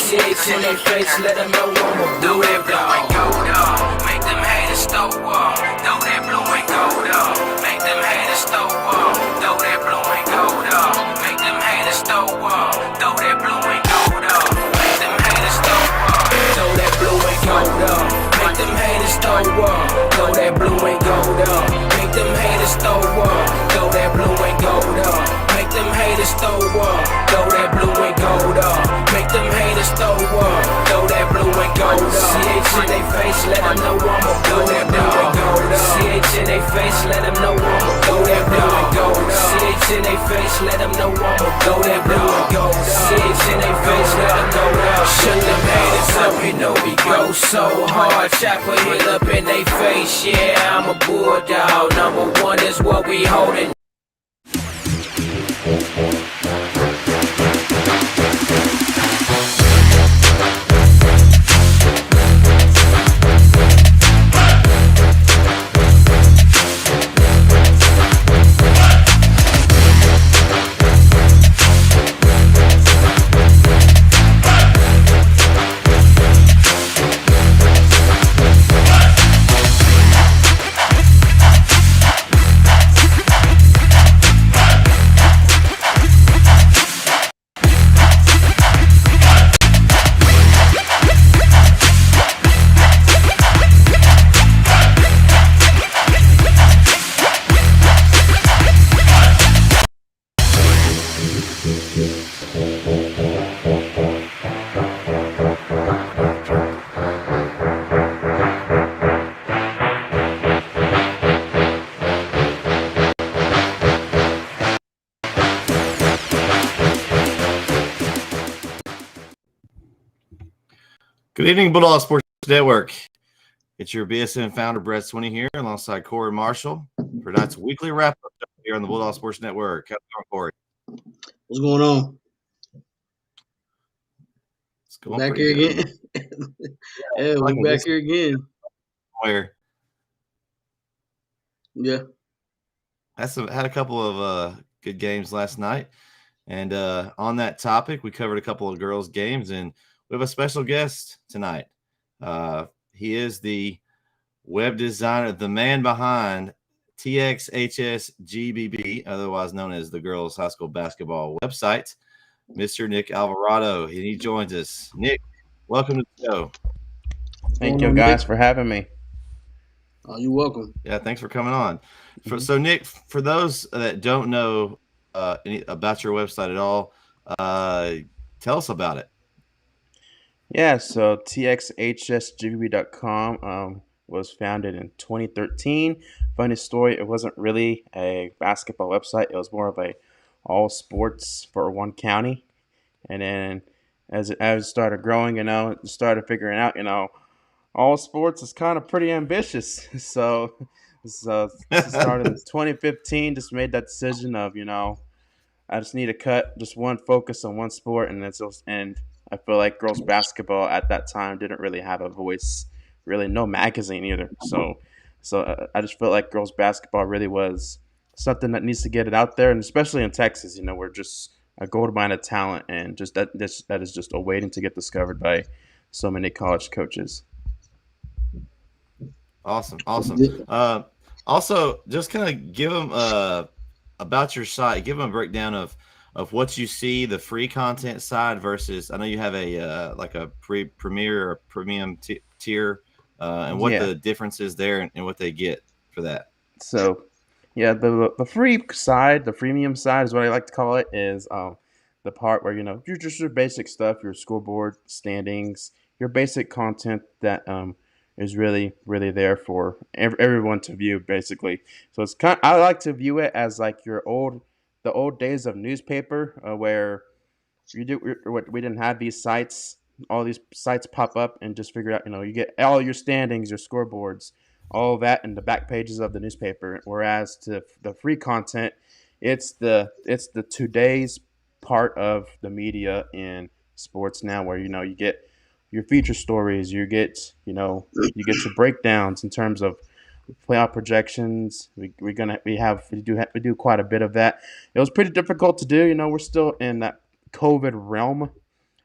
CH in their face, let them know I'ma do that blue and gold up. Make them haters throw up. Throw that blue and gold up. Make them haters throw up. Throw that blue and gold up. Make them haters throw up. Throw that blue and gold up. Make them haters throw up. Throw that blue and gold up. Make them haters throw up. Throw that blue and gold up. Make them haters throw up. Throw that blue and gold up. Make them haters throw up. Throw that blue and gold up. Make them haters throw up. Throw that blue and gold up. CH in they face, let them know I'ma throw that blue and gold up. CH in they face, let them know I'ma throw that blue and gold up. CH in they face, let them know I'ma throw that blue and gold up. CH in they face, let them know that. Shut them haters up, you know we go so hard. Chopper hit up in they face, yeah, I'm a bulldog. Number one is what we holding. Good evening, Bulldog Sports Network. It's your BSN founder, Brett Swinney here, alongside Corey Marshall for tonight's weekly wrap-up here on the Bulldog Sports Network. How's it going, Corey? What's going on? It's going back here good. again. Yeah, we're back here again. Where? Yeah. Had a couple of good games last night. And on that topic, we covered a couple of girls' games, and we have a special guest tonight. He is the web designer, the man behind TXHSGBB, otherwise known as the girls' high school basketball website, Mr. Nick Alvarado. And he joins us. Nick, welcome to the show. Thank you guys for having me. Oh, you're welcome. Yeah, thanks for coming on. So, Nick, for those that don't know about your website at all, tell us about it. Yeah, so txhsgbb.com was founded in 2013. Funny story, it wasn't really a basketball website. It was more of a all sports for one county. And then as it started growing, started figuring out, all sports is kind of pretty ambitious. So started in 2015, just made that decision of, I just need to cut just one focus on one sport, and I feel like girls basketball at that time didn't really have a voice, really no magazine either. So I just felt like girls basketball really was something that needs to get it out there, and especially in Texas, we're just a gold mine of talent, and just that is just awaiting to get discovered by so many college coaches. Awesome. Also, just kind of give them about your site. Give them a breakdown of what you see, the free content side versus. I know you have a like a premier or premium tier, and what the difference is there and what they get for that. So, yeah, the free side, the freemium side is what I like to call it, is the part where you're just your basic stuff, your scoreboard standings, your basic content that is really, really there for everyone to view, basically. So it's I like to view it as like the old days of newspaper, where we didn't have these sites. All these sites pop up and just figure out, you get all your standings, your scoreboards, all that in the back pages of the newspaper. Whereas to the free content, it's the today's part of the media in sports now, where you get your feature stories, you get your breakdowns in terms of playoff projections. We do quite a bit of that. It was pretty difficult to do. We're still in that COVID realm,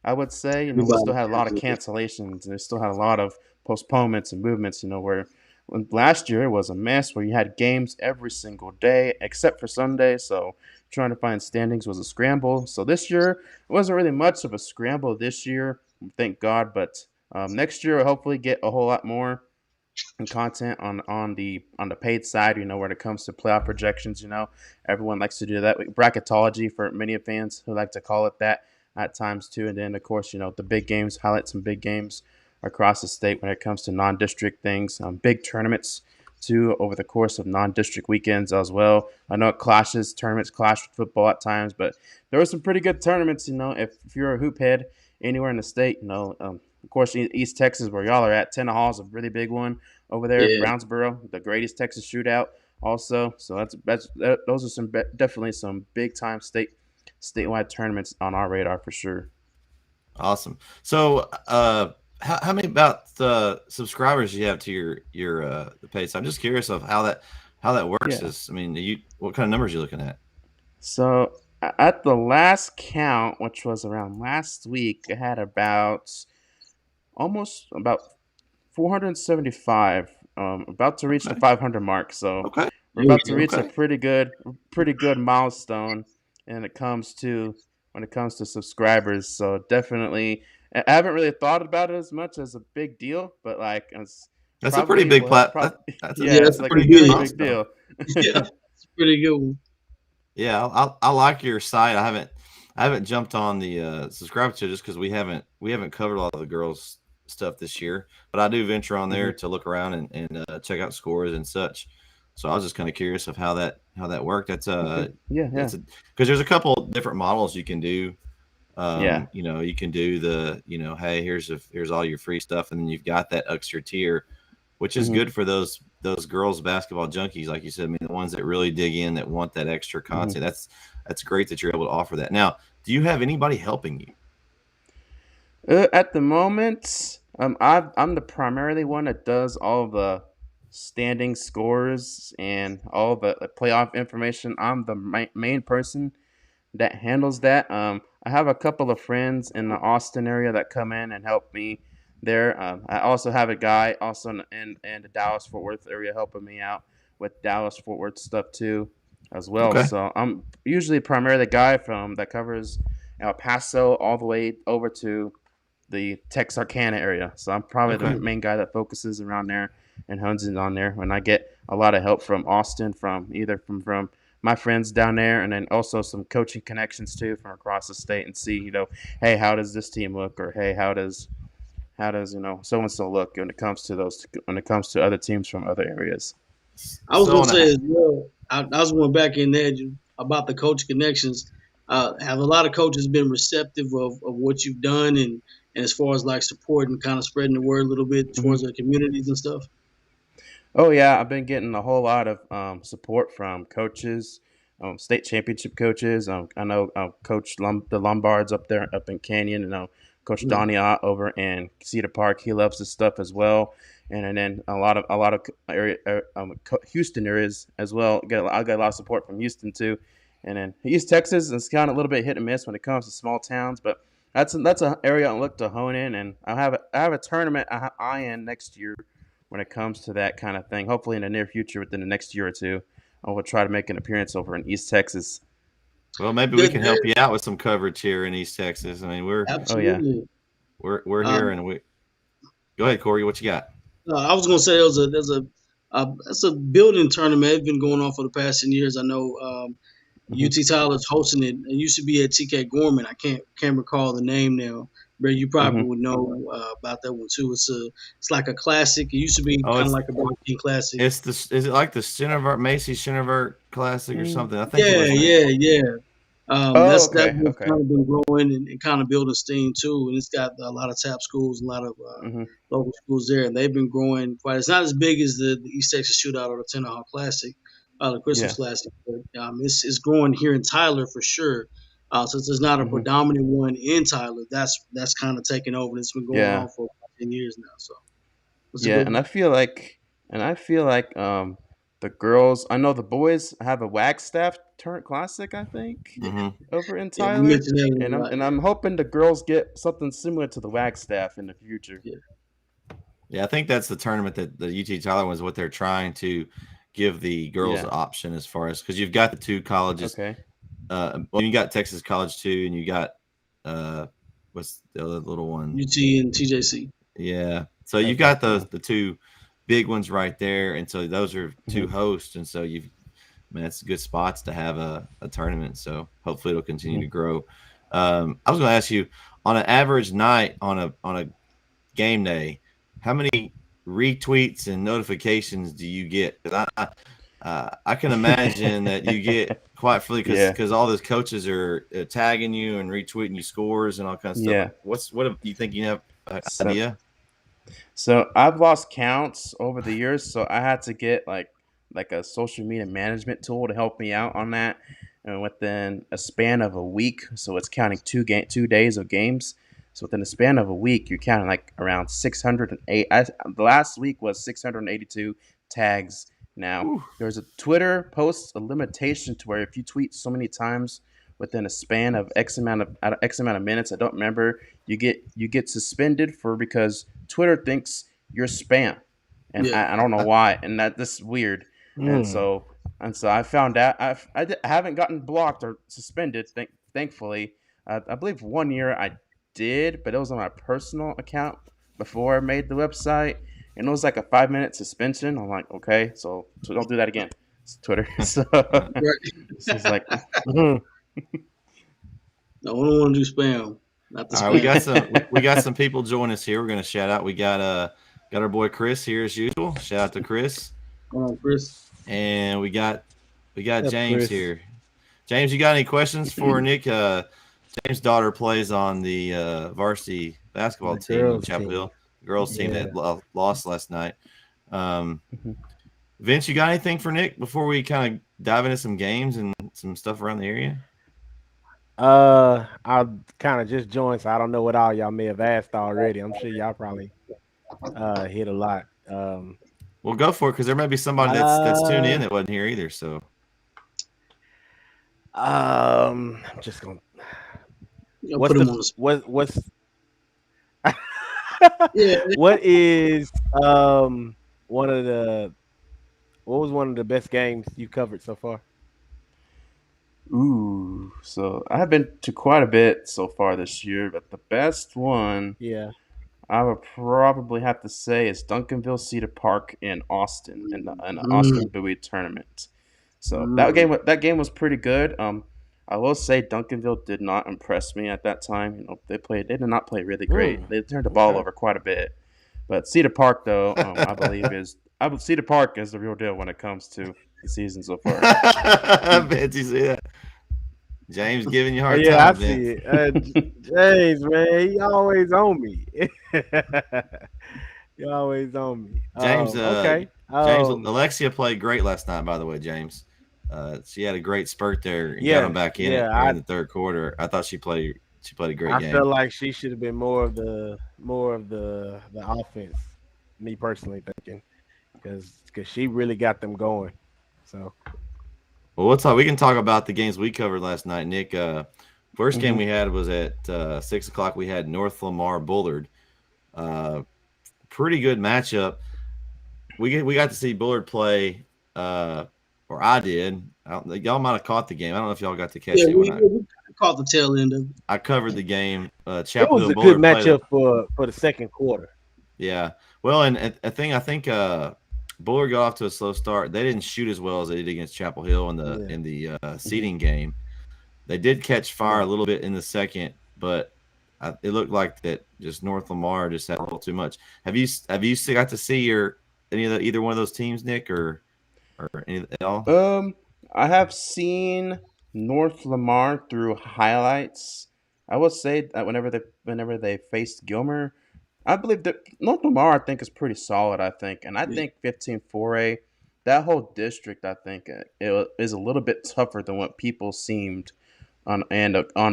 I would say, we Everybody still had a lot of cancellations and we still had a lot of postponements and movements, where when last year it was a mess where you had games every single day except for Sunday. So trying to find standings was a scramble. So this year, it wasn't really much of a scramble this year, thank God. But next year, we'll hopefully get a whole lot more and content on the paid side. When it comes to playoff projections. Everyone likes to do that. Bracketology for many fans who like to call it that at times too. And then of course, the big games, highlight some big games across the state when it comes to non-district things, big tournaments too over the course of non-district weekends as well. I know tournaments clash with football at times, but there were some pretty good tournaments. If you're a hoop head anywhere in the state, of course, East Texas, where y'all are at, Tenna Hall is a really big one over there. Yeah. Brownsboro, the greatest Texas shootout, also. So those are definitely some big time statewide tournaments on our radar for sure. Awesome. So, how many about the subscribers you have to your the page? So I'm just curious of how that works. Yeah. What kind of numbers are you looking at? So at the last count, which was around last week, I had almost about 475. About to reach the 500 mark. So Okay. we're about to reach Okay. a pretty good milestone when it comes to subscribers. So definitely, I haven't really thought about it as much as a big deal, but That's a pretty big yeah, that's it's a like pretty a big pretty big deal. Yeah, it's a pretty good one. Yeah, I like your site. I haven't jumped on the subscribe to just because we haven't covered a lot of the girls stuff this year, but I do venture on there to look around and check out scores and such. So I was just kind of curious of how that worked. That's Yeah. because there's a couple different models you can do. You can do the hey, here's all your free stuff, and then you've got that extra tier, which is good for those girls basketball junkies, like you said. I mean, the ones that really dig in, that want that extra content. That's great that you're able to offer that. Now, do you have anybody helping you? At the moment, I'm the primarily one that does all the standing scores and all the playoff information. I'm the main person that handles that. I have a couple of friends in the Austin area that come in and help me there. I also have a guy also in the Dallas Fort Worth area helping me out with Dallas Fort Worth stuff too, as well. Okay. So I'm usually primarily the guy from that covers El Paso all the way over to the Texarkana area. So I'm probably the main guy that focuses around there and hones in on there. When I get a lot of help from Austin, from my friends down there, and then also some coaching connections too from across the state, and see, hey, how does this team look, or hey, how does so and so look when it comes to other teams from other areas. I was going to say as well, I was going back in there about the coach connections. Have a lot of coaches been receptive of what you've done and as far as like support and kind of spreading the word a little bit towards their communities and stuff? Oh yeah, I've been getting a whole lot of support from coaches, state championship coaches. I know Coach the Lombards up in Canyon, and Coach Donnie Ott over in Cedar Park. He loves this stuff as well, and then a lot of area Houston areas as well. I got a lot of support from Houston too, and then East Texas is kind of a little bit hit and miss when it comes to small towns, but that's an area I look to hone in, and I have a tournament I in next year when it comes to that kind of thing. Hopefully in the near future, within the next year or two, I will try to make an appearance over in East Texas. Well, maybe we can help you out with some coverage here in East Texas. I mean, we're here, and we go ahead, Corey. What you got? I was going to say there's a building tournament. It's been going on for the past 10 years. I know UT Tyler's hosting it. It used to be at TK Gorman. I can't recall the name now. But you probably would know about that one too. It's like a classic. It used to be kind of like a Burger King classic. Is it like the Macy's Centervert Classic or something? I think. Yeah. That's kind of been growing and kind of building steam too. And it's got a lot of tap schools, a lot of local schools there, and they've been growing quite. It's not as big as the East Texas Shootout or the Tenna Hall Classic, the Christmas Classic, but it's growing here in Tyler for sure. Since there's not a predominant one in Tyler, that's kind of taken over. And it's been going on for 10 years now. So I feel like the girls. I know the boys have a Wagstaff Turret Classic, I think, over in Yeah, we Tyler, mentioned that a and lot. I'm hoping the girls get something similar to the Wagstaff in the future. Yeah, I think that's the tournament that the UT Tyler was what they're trying to give the girls option as far as because you've got the two colleges. Okay. Well, you got Texas College too, and you got what's the other little one? UT and TJC. Yeah, so you've got the two big ones right there, and so those are two hosts, and so that's good spots to have a tournament. So hopefully it'll continue to grow. I was going to ask you on an average night on a game day, how many retweets and notifications do you get? Because I can imagine that you get quite freely because all those coaches are tagging you and retweeting you scores and all kinds of stuff. What do you think you have an idea? So I've lost counts over the years, so I had to get like a social media management tool to help me out on that. And within a span of a week, so it's counting 2 days of games. So within a span of a week, you're counting like around 608. The last week was 682 tags. Now there's a Twitter post a limitation to where if you tweet so many times within a span of X amount of minutes, I don't remember, you get suspended because Twitter thinks you're spam, and I don't know why, and that's weird. And so I found out I haven't gotten blocked or suspended. Thankfully, I believe 1 year I did, but it was on my personal account before I made the website, and it was like a 5-minute suspension. I'm like, okay, so don't do that again. It's Twitter. So it's like. No, we don't want to do spam. Not the spam. All right, we got some people joining us here. We're going to shout out. We got our boy Chris here as usual. Shout out to Chris. Come on, Chris. And we got James Chris here. James, you got any questions for Nick? James' daughter plays on the varsity basketball team in Chapel Hill. Girls team that lost last night. Vince, you got anything for Nick before we kind of dive into some games and some stuff around the area? I kind of just joined, so I don't know what all y'all may have asked already. I'm sure y'all probably hit a lot. Well, go for it because there may be somebody that's tuned in that wasn't here either. So, I'm just gonna. What is what was one of the best games you covered so far? Ooh, so I have been to quite a bit so far this year, but the best one, I would probably have to say is Duncanville Cedar Park in Austin in the Austin Bowie tournament. So that game was pretty good. I will say Duncanville did not impress me at that time. They did not play really great. They turned the ball over quite a bit. But Cedar Park, though, I believe Cedar Park is the real deal when it comes to the season so far. I bet you see that. James giving you a hard time. Yeah, I see it. James, man, he always on me. He always on me. James, okay. James, Alexia played great last night, by the way, James. She had a great spurt there and got him back in in the third quarter. I thought she played a great game. I feel like she should have been more of the offense, me personally thinking, because she really got them going. So, well, we can talk about the games we covered last night, Nick. First game we had was at 6 o'clock. We had North Lamar Bullard. Pretty good matchup. We got to see Bullard play, or I did. Y'all might have caught the game. I don't know if y'all got to catch it. We caught the tail end of it. I covered the game. Chapel Hill Bullard good matchup for the second quarter. Yeah. Well, and I think Bullard got off to a slow start. They didn't shoot as well as they did against Chapel Hill in the seeding game. They did catch fire a little bit in the second, but it looked like that just North Lamar just had a little too much. Have you got to see either one of those teams, Nick, or any at all? I have seen North Lamar through highlights. I would say that whenever they faced Gilmer, I believe that North Lamar, I think, is pretty solid. I think, and I think 15-4A, that whole district, I think, it is a little bit tougher than what people seemed on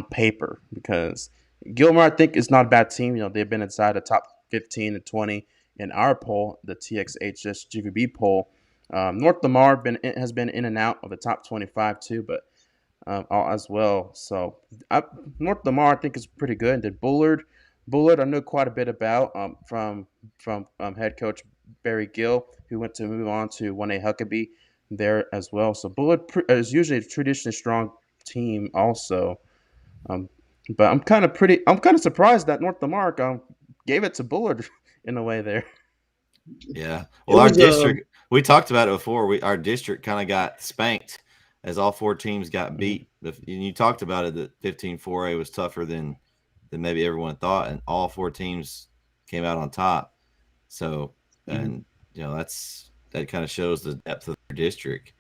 paper, because Gilmer, I think, is not a bad team. They've been inside the top 15 and 20 in our poll, the TXHS GVB poll. North Lamar has been in and out of the top 25 too, but as well. So North Lamar I think is pretty good. And then Bullard I know quite a bit about from head coach Barry Gill, who went to move on to 1A Huckabee there as well. So Bullard is usually a traditionally strong team also. But I'm kind of surprised that North Lamar gave it to Bullard in a way there. Yeah. Well, our district, we talked about it before. Our district kind of got spanked as all four teams got beat. And you talked about it that 15-4A was tougher than maybe everyone thought, and all four teams came out on top. So, and that kind of shows the depth of their district.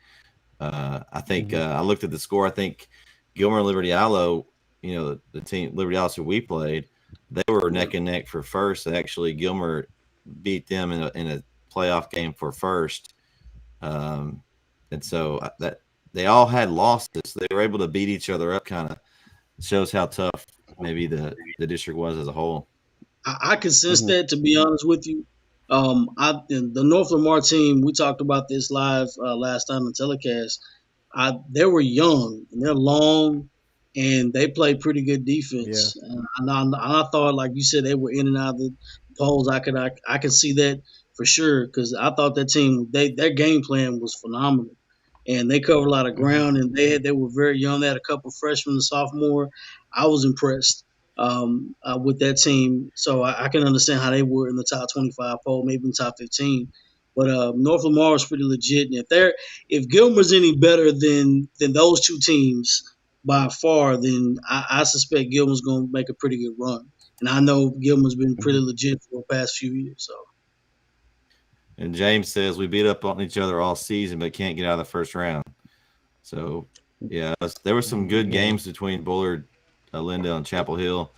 I think I looked at the score. I think Gilmer and Liberty Allo, the team Liberty Allo who we played, they were neck and neck for first. Actually, Gilmer beat them in a playoff game for first, and so that they all had losses. They were able to beat each other up. Kind of shows how tough maybe the district was as a whole. I can sense that, to be honest with you. The North Lamar team, we talked about this live last time on telecast. They were young and they're long, and they play pretty good defense. Yeah. And I thought, like you said, they were in and out of the polls. I could see that for sure, because I thought that team, their game plan was phenomenal, and they covered a lot of ground. And they were very young. They had a couple freshmen and sophomore. I was impressed with that team, so I can understand how they were in the top 25 poll, maybe in the top 15. But North Lamar is pretty legit, and if Gilmer's any better than those two teams by far, then I suspect Gilmer's going to make a pretty good run. And I know Gilmer's been pretty legit for the past few years. So. And James says we beat up on each other all season, but can't get out of the first round. So yeah, there were some good games between Bullard, Lindale, and Chapel Hill.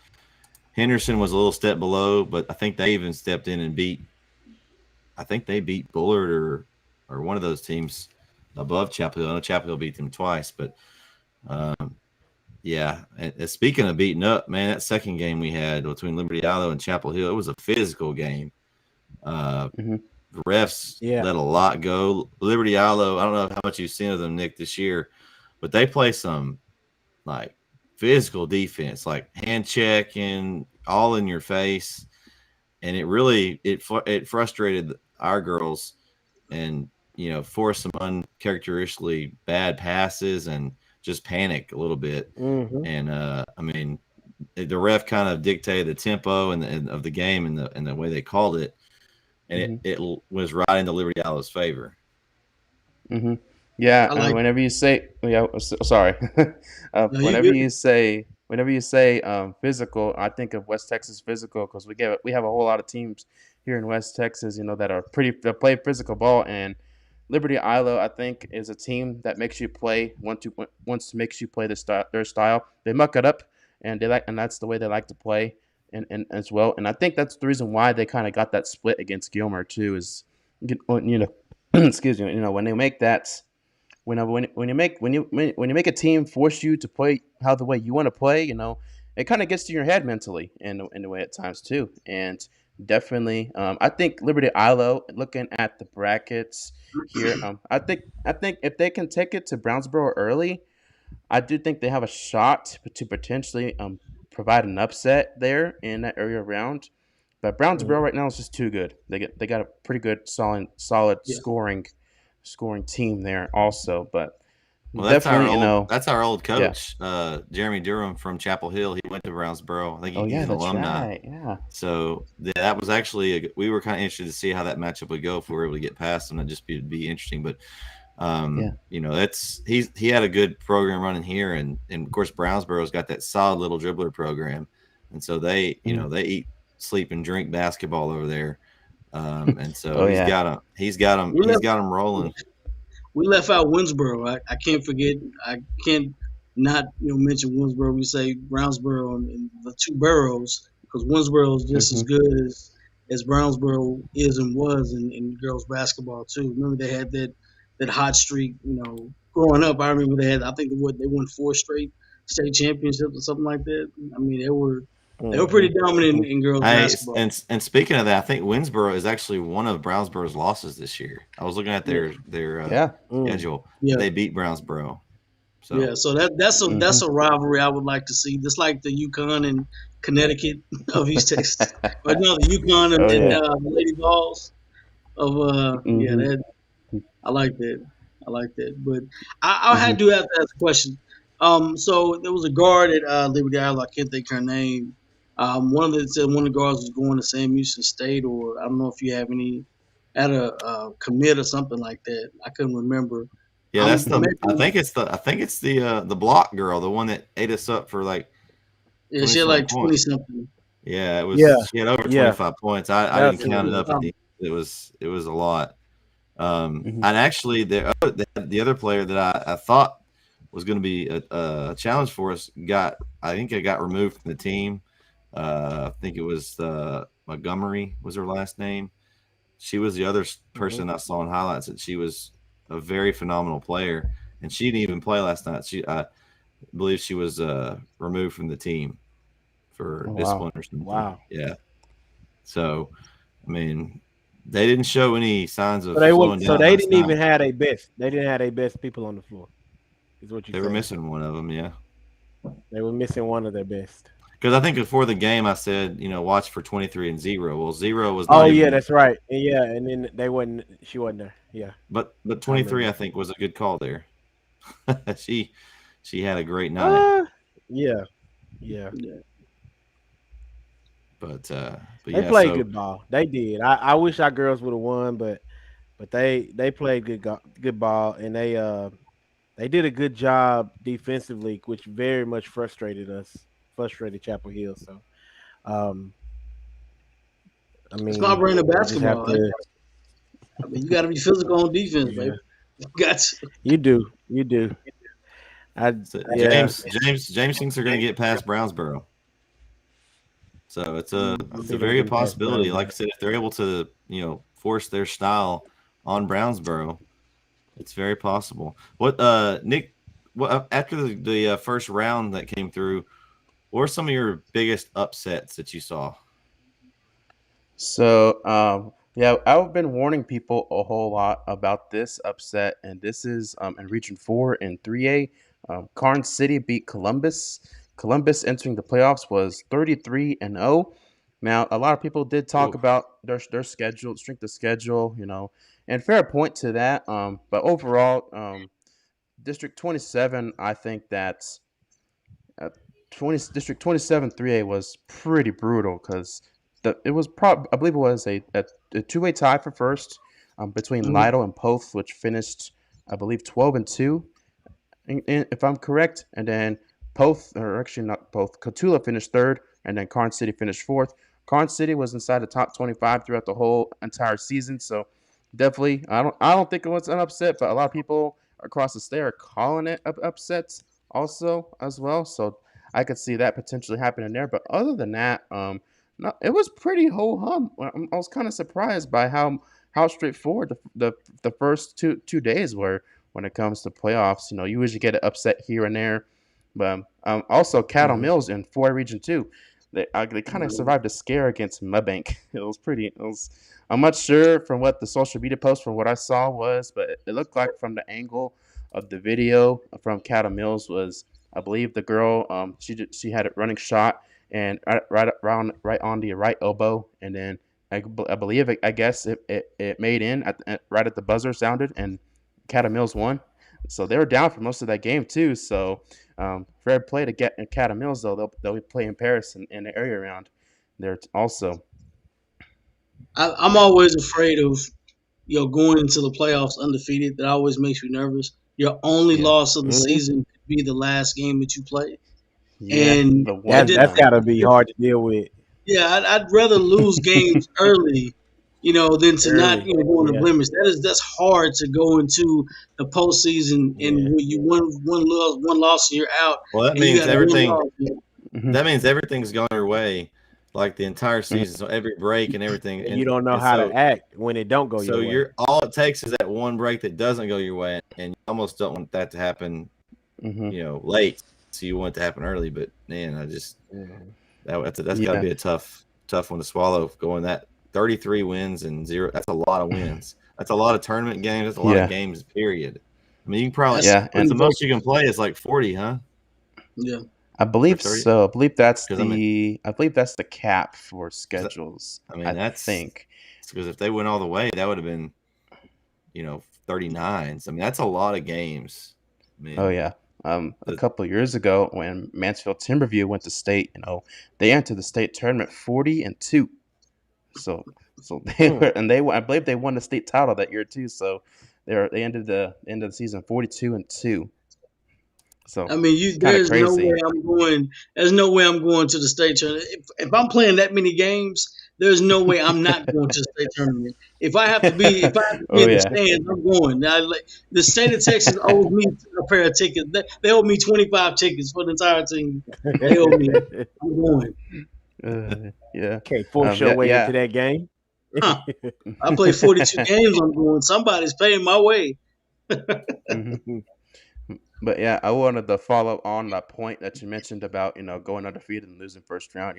Henderson was a little step below, but I think they even stepped in and beat Bullard or one of those teams above Chapel Hill. I know Chapel Hill beat them twice, but yeah. And speaking of beating up, man, that second game we had between Liberty Allo and Chapel Hill, it was a physical game. The refs let a lot go. Liberty Allo, I don't know how much you've seen of them, Nick, this year, but they play some like physical defense, like hand checking, all in your face, and it really it frustrated our girls, and forced some uncharacteristically bad passes and just panic a little bit. And I mean, the ref kind of dictated the tempo and of the game and the way they called it, and it was right into Liberty Allo's favor. Yeah, whenever you say, sorry, whenever you say physical, I think of West Texas physical, because we have a whole lot of teams here in West Texas, that play physical ball, and Liberty Ilo, I think, is a team that makes you play makes you play their style. They muck it up, and that's the way they like to play, and as well. And I think that's the reason why they kind of got that split against Gilmer too. Is excuse me, when they make that. When you make a team force you to play the way you want to play, it kind of gets to your head mentally in a way at times too. And definitely, I think Liberty Ilo, looking at the brackets here, I think if they can take it to Brownsboro early, I do think they have a shot to potentially provide an upset there in that area round. But Brownsboro right now is just too good. They got a pretty good solid scoring team there also, but that's our old coach, Jeremy Durham from Chapel Hill. He went to Brownsboro. I think he's an alumni. Right. Yeah. So that was actually we were kind of interested to see how that matchup would go if we were able to get past them. That'd just be interesting. But he had a good program running here, and of course Brownsboro's got that solid little dribbler program, and so they they eat, sleep, and drink basketball over there. And so he's got them rolling. We left out Winsboro. I can't forget. I can't not mention Winsboro. We say Brownsboro and the two boroughs, because Winsboro is just as good as Brownsboro is and was in girls basketball too. Remember they had that hot streak. Growing up, I think they won 4 straight state championships or something like that. I mean, they were They were pretty dominant in girls basketball. And speaking of that, I think Winsboro is actually one of Brownsboro's losses this year. I was looking at their schedule. Yeah. They beat Brownsboro. So yeah, so that's a rivalry I would like to see. Just like the UConn and Connecticut of East Texas, or no, the UConn and Lady Vols of that. I like that. But I do have to ask a question. So there was a guard at Liberty Island. I can't think her name. One of the guards was going to Sam Houston State, or I don't know if you have any at a commit or something like that. I couldn't remember. Yeah, I think it's the block girl, the one that ate us up for like. Yeah, she had like 20 something. Yeah, it was. Yeah. She had over 25 points. I didn't count it up. It was a lot. And actually, the other player that I thought was going to be a challenge for us got removed from the team. I think it was Montgomery was her last name. She was the other person I saw in highlights that she was a very phenomenal player, and she didn't even play last night. I believe she was removed from the team for discipline or something. Wow. Yeah. So, I mean, they didn't show any signs of slowing down. So they didn't even have their best. They didn't have their best people on the floor. Is what you? They were missing one of them. Yeah. They were missing one of their best. Because I think before the game, I said, watch for 23 and 0. Well, 0 was. That's right. Yeah, and then she wasn't there. Yeah. But 23, I think, was a good call there. she had a great night. Yeah. But they played good ball. They did. I wish our girls would have won, but they played good ball, and they did a good job defensively, which very much frustrated Chapel Hill. So, I mean, it's my brand of basketball. You got to be physical on defense, baby. You do. James thinks they're going to get past Brownsboro. So it's a very good possibility. Like I said, if they're able to, force their style on Brownsboro, it's very possible. Nick? After the first round that came through, what are some of your biggest upsets that you saw? So, I've been warning people a whole lot about this upset, and this is in Region 4 and 3A. Karn City beat Columbus. Columbus entering the playoffs was 33-0. Now, a lot of people did talk about their schedule, strength of schedule, and fair point to that. But overall, District 27, I think that's District 27 3A was pretty brutal because it was I believe it was a two-way tie for first between Lytle and Poth, which finished, I believe, 12-2, if I'm correct, and then Poth, or actually not Poth, Cotulla finished third, and then Karn City finished fourth. Karn City was inside the top 25 throughout the whole entire season, so definitely, I don't think it was an upset, but a lot of people across the state are calling it upsets also as well. So I could see that potentially happening there. But other than that, no, it was pretty ho-hum. I was kind of surprised by how straightforward the first two days were when it comes to playoffs. You usually get an upset here and there. But also Cattle Mills in 4 Region 2. They kind of survived a scare against Mudbank. I'm not sure from what the social media post from what I saw was, but it looked like from the angle of the video from Cattle Mills was, I believe the girl, she had a running shot and right on the right elbow, and then I guess it made in right at the buzzer sounded, and Cattle Mills won. So they were down for most of that game too. So fair play to get Cattle Mills, though. They'll be playing Paris in the area around there also. I'm always afraid of going into the playoffs undefeated. That always makes me nervous. Your only loss of the season could be the last game that you play. Yeah, and that's got to be hard to deal with. Yeah, I'd rather lose games early, than to not go on the blemish. That's hard to go into the postseason and you one loss and you're out. Well, that means everything. That means everything's gone your way, like the entire season. So every break and everything, and you don't know how to act when it don't go your way. So all it takes is that one break that doesn't go your way, and you almost don't want that to happen. Late. So you want it to happen early, but man, That's got to be a tough one to swallow. Going that 33 wins and 0. That's a lot of wins. That's a lot of tournament games. That's a lot of games. Period. I mean, you can probably and the most you can play is like 40, huh? Yeah, I believe so. I believe that's the cap for schedules. I mean, that's because if they went all the way, that would have been, 39s. I mean, that's a lot of games. Oh yeah. A couple of years ago, when Mansfield Timberview went to state, they entered the state tournament 40-2. So they were, and I believe they won the state title that year too. So they ended the end of the season 42-2. So I mean, there's no way I'm going. There's no way I'm going to the state tournament. If I'm playing that many games, there's no way I'm not going to the state tournament. If I have to be in the stands, I'm going. The state of Texas owes me a pair of tickets. They owe me 25 tickets for the entire team. They owe me. I'm going. Can't force your way into that game. Huh. I play 42 games. I'm going. Somebody's paying my way. But yeah, I wanted to follow on that point that you mentioned about going undefeated and losing first round.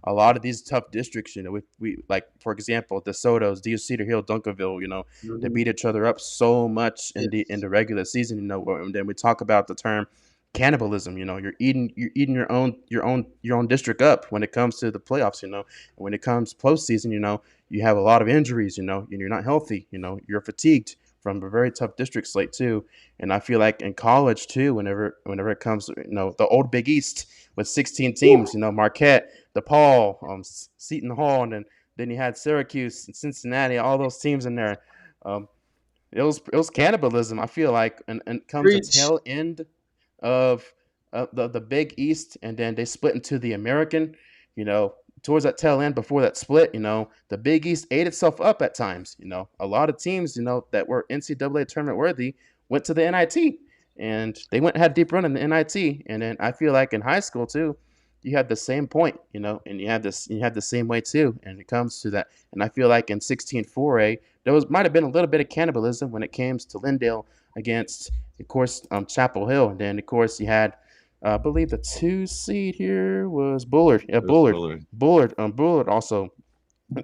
A lot of these tough districts, we like, for example, DeSoto's, Cedar Hill, Duncanville, they beat each other up so much in the regular season. And then we talk about the term cannibalism. You're eating your own district up when it comes to the playoffs. And when it comes postseason, you have a lot of injuries. And you're not healthy. You're fatigued from a very tough district slate too. And I feel like in college too, whenever it comes to, the old Big East with 16 teams, Marquette, DePaul, Seton Hall, and then you had Syracuse and Cincinnati, all those teams in there. It was cannibalism, I feel like, and it comes to tail end of the Big East, and then they split into the American, towards that tail end before that split, the Big East ate itself up at times. A lot of teams, that were NCAA tournament worthy went to the NIT, and they had a deep run in the NIT. And then I feel like in high school too, you had the same point, and you had the same way too. And it comes to that, and I feel like in 16-4A, might have been a little bit of cannibalism when it came to Lindale against, of course, Chapel Hill, and then of course you had. I believe the 2 seed here was Bullard. Yeah, Bullard. Bullard also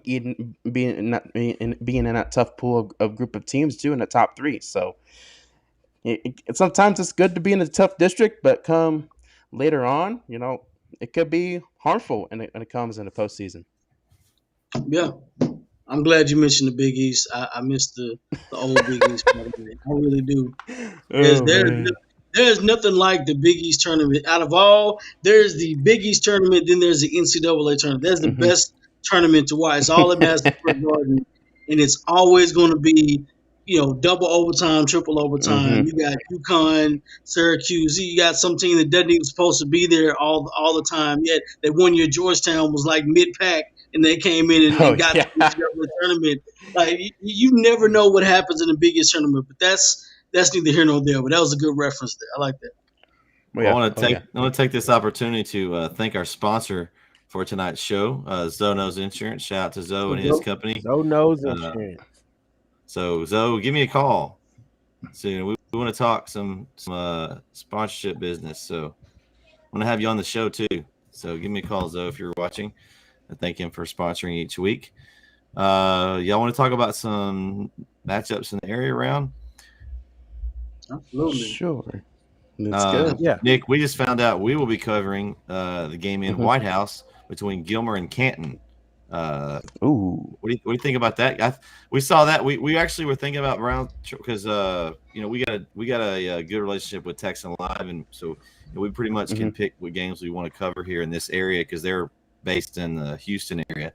being in that tough pool of group of teams too in the top 3. So sometimes it's good to be in a tough district, but come later on, it could be harmful when it comes in the postseason. Yeah, I'm glad you mentioned the Big East. I miss the old Big East. I really do. There's nothing like the Big East tournament. Out of all, there's the Big East tournament, then there's the NCAA tournament. That's the best tournament to watch. It's all at Madison Square Garden, and it's always going to be, double overtime, triple overtime. You got UConn, Syracuse. You got some team that doesn't even supposed to be there all the time. Yet that 1 year Georgetown was like mid-pack, and they came in and got to the NCAA tournament. Like you never know what happens in the Big East tournament, but that's neither here nor there, but that was a good reference there. I like that. Well, I want to take this opportunity to thank our sponsor for tonight's show, Zoe Knows Insurance. Shout out to Zoe and his company. Zoe Knows Insurance. So Zoe, give me a call. So we want to talk some sponsorship business. So I want to have you on the show too. So give me a call, Zoe, if you're watching. And thank him for sponsoring each week. Y'all want to talk about some matchups in the area around? Absolutely. Sure. Let's go. Yeah. Nick, we just found out we will be covering the game in White House between Gilmer and Canton. Ooh. What do you think about that? We saw that. We actually were thinking about Brown because we got a good relationship with Texan Live, and so we pretty much can pick what games we want to cover here in this area because they're based in the Houston area,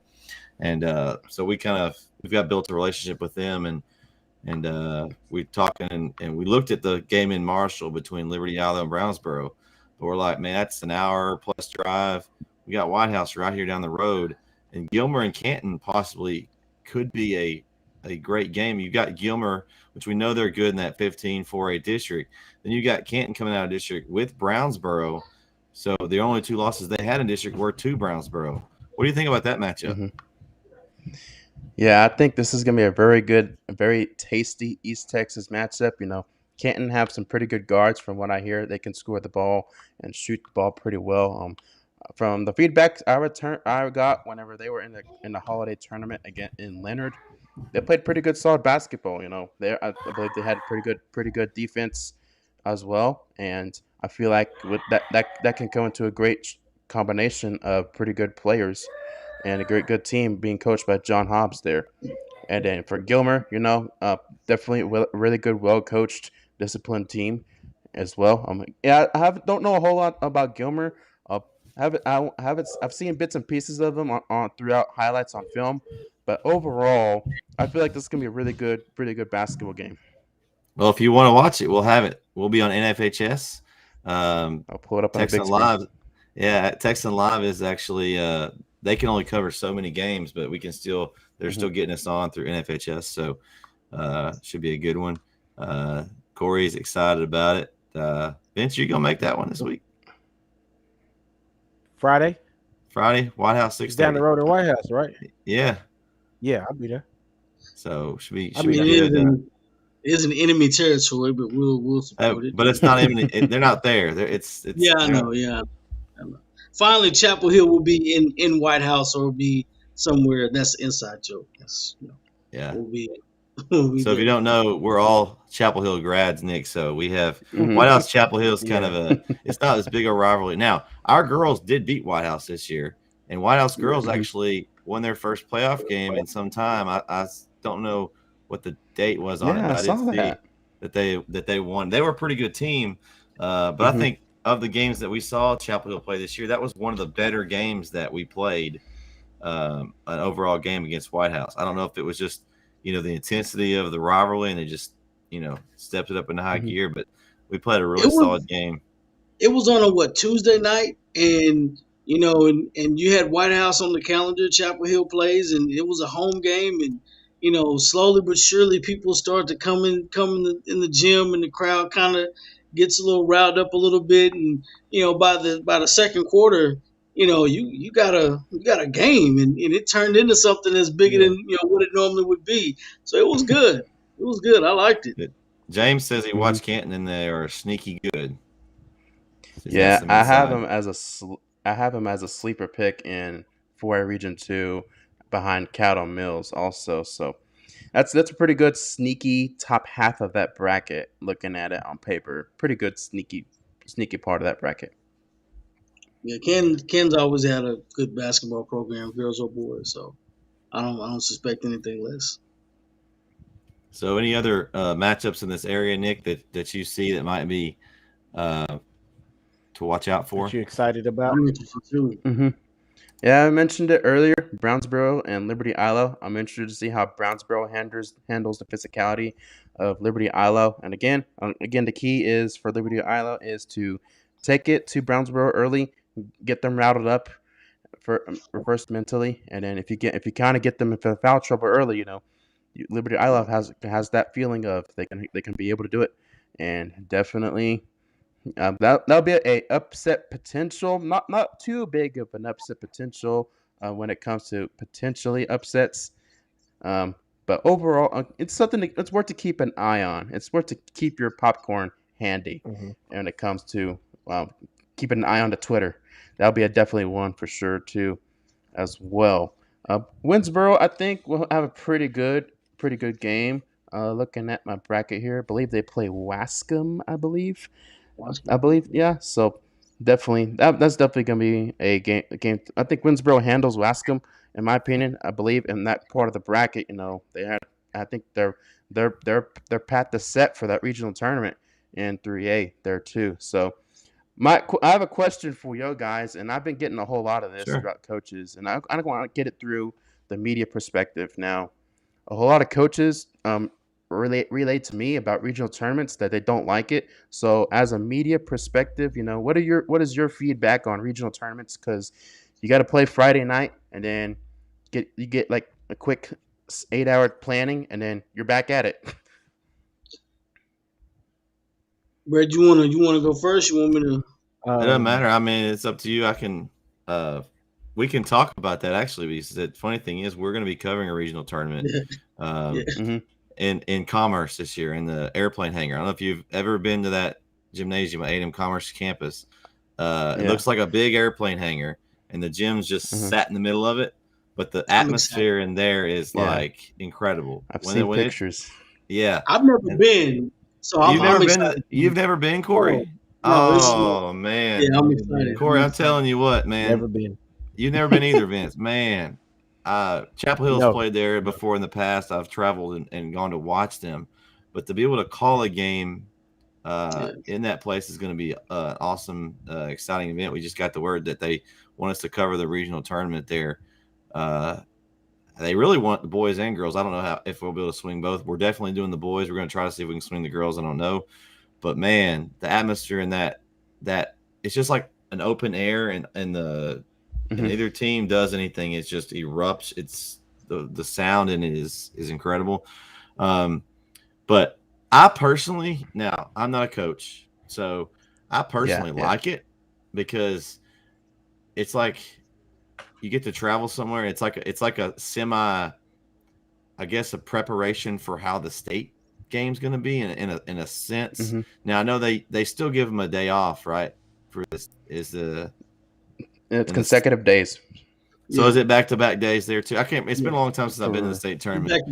and so we've got built a relationship with them, and we talking and we looked at the game in Marshall between Liberty Island and Brownsboro, but we're like, man, that's an hour plus drive. We got White House right here down the road, and Gilmer and Canton possibly could be a great game. You got Gilmer, which we know they're good in that 15-4A district. Then you got Canton coming out of district with Brownsboro. So the only 2 losses they had in district were to Brownsboro. What do you think about that matchup? Yeah, I think this is going to be a very good, a very tasty East Texas matchup. Canton have some pretty good guards from what I hear. They can score the ball and shoot the ball pretty well. From the feedback I got whenever they were in the holiday tournament again in Leonard, they played pretty good, solid basketball. I believe they had pretty good defense as well, and I feel like with that can go into a great combination of pretty good players and a good team being coached by John Hobbs there. And then for Gilmer, definitely really good, well coached, disciplined team as well. Don't know a whole lot about Gilmer. I've seen bits and pieces of him on throughout highlights on film, but overall, I feel like this is gonna be a really good basketball game. Well, if you want to watch it, we'll have it. We'll be on NFHS. I'll pull it up on Texan a big screen. Live. Yeah, Texan Live is actually they can only cover so many games, but they're still getting us on through NFHS, so should be a good one. Corey's excited about it. Vince, you gonna make that one this week? Friday, White House 6:30. down the road in White House, right? Yeah, I'll be there. so should be good. It is an enemy territory, but we'll support it. But it's not enemy. They're not there. Yeah, I know. Yeah, I know. Finally, Chapel Hill will be in White House or be somewhere. That's an inside joke. Yeah. We'll be so if you don't know, we're all Chapel Hill grads, Nick. So we have White House Chapel Hill is kind of it's not as big a rivalry. Now, our girls did beat White House this year, and White House girls actually won their first playoff game in some time. I don't know what the date was on it, but I did see that they won. They were a pretty good team, but I think of the games that we saw Chapel Hill play this year, that was one of the better games that we played, an overall game against White House. I don't know if it was just the intensity of the rivalry and they just stepped it up into high gear, but we played a really solid game. It was on a Tuesday night, and and you had White House on the calendar. Chapel Hill plays, and it was a home game, and slowly but surely people start to come in the gym, and the crowd kind of gets a little riled up a little bit, and by the second quarter, you got a game, and it turned into something that's bigger than what it normally would be. So it was good. It was good. I liked it. James says he watched Canton and they are sneaky good. Yeah, I have him as a sleeper pick in 4A Region 2 behind Cattle Mills also. So that's a pretty good sneaky top half of that bracket. Looking at it on paper, pretty good sneaky part of that bracket. Yeah, Ken's always had a good basketball program, girls or boys. So I don't suspect anything less. So any other matchups in this area, Nick, that you see that might be to watch out for? What you excited about? Yeah, I mentioned it earlier. Brownsboro and Liberty Ilo. I'm interested to see how Brownsboro handles the physicality of Liberty Ilo. And again, the key is for Liberty Ilo is to take it to Brownsboro early, get them routed up first mentally, and then if you kind of get them into foul trouble early, Liberty Ilo has that feeling of they can be able to do it, and definitely. That'll be a upset potential, not too big of an upset potential when it comes to potentially upsets. But overall, it's something it's worth to keep an eye on. It's worth to keep your popcorn handy when it comes to keeping an eye on the Twitter. That'll be definitely one for sure too, as well. Winsboro, I think will have a pretty good game. Looking at my bracket here, I believe they play Wascom. I believe, yeah. So definitely, that's definitely going to be a game. I think Winsboro handles Wascom, in my opinion. I believe in that part of the bracket. I think they're path to set for that regional tournament in 3A there too. So, I have a question for you guys, and I've been getting a whole lot of this about coaches, and I want to get it through the media perspective now. A whole lot of coaches relate to me about regional tournaments that they don't like it. So as a media perspective, what is your feedback on regional tournaments? Because you got to play Friday night and then you get like a quick 8-hour planning and then you're back at it. Brad, you wanna go first? You want me to? It doesn't matter. I mean, it's up to you. I can. We can talk about that actually, because the funny thing is we're going to be covering a regional tournament in Commerce this year in the airplane hangar. I don't know if you've ever been to that gymnasium at A&M Commerce campus. It looks like a big airplane hangar, and the gym's just sat in the middle of it. But the atmosphere in there is like incredible. I've seen pictures. I've never been, so I'm excited. You've never been, Corey? No, man. Yeah, I'm excited. Corey, I'm telling you what, man. Never been. You've never been either, Vince. Man. Chapel Hill's played there before in the past. I've traveled and gone to watch them. But to be able to call a game in that place is going to be an awesome, exciting event. We just got the word that they want us to cover the regional tournament there. They really want the boys and girls. I don't know if we'll be able to swing both. We're definitely doing the boys. We're going to try to see if we can swing the girls. I don't know. But, man, the atmosphere in that it's just like an open air, and and either team does anything, it just erupts. It's the sound in it is incredible. But I personally, now I'm not a coach, so I personally like it because it's like you get to travel somewhere. It's like a semi, I guess, a preparation for how the state game's going to be in a sense. Now I know they still give them a day off, right? For this it's consecutive days. So is it back-to-back days there too? I can't. It's been a long time since I've been in the state tournament.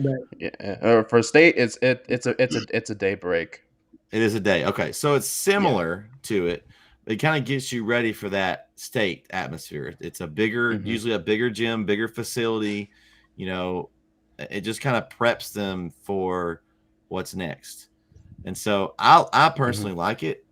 For state, it's a day break. It is a day. Okay, so it's similar to it. It kind of gets you ready for that state atmosphere. It's a bigger, usually a bigger gym, bigger facility. You know, it just kind of preps them for what's next. And so I personally like it,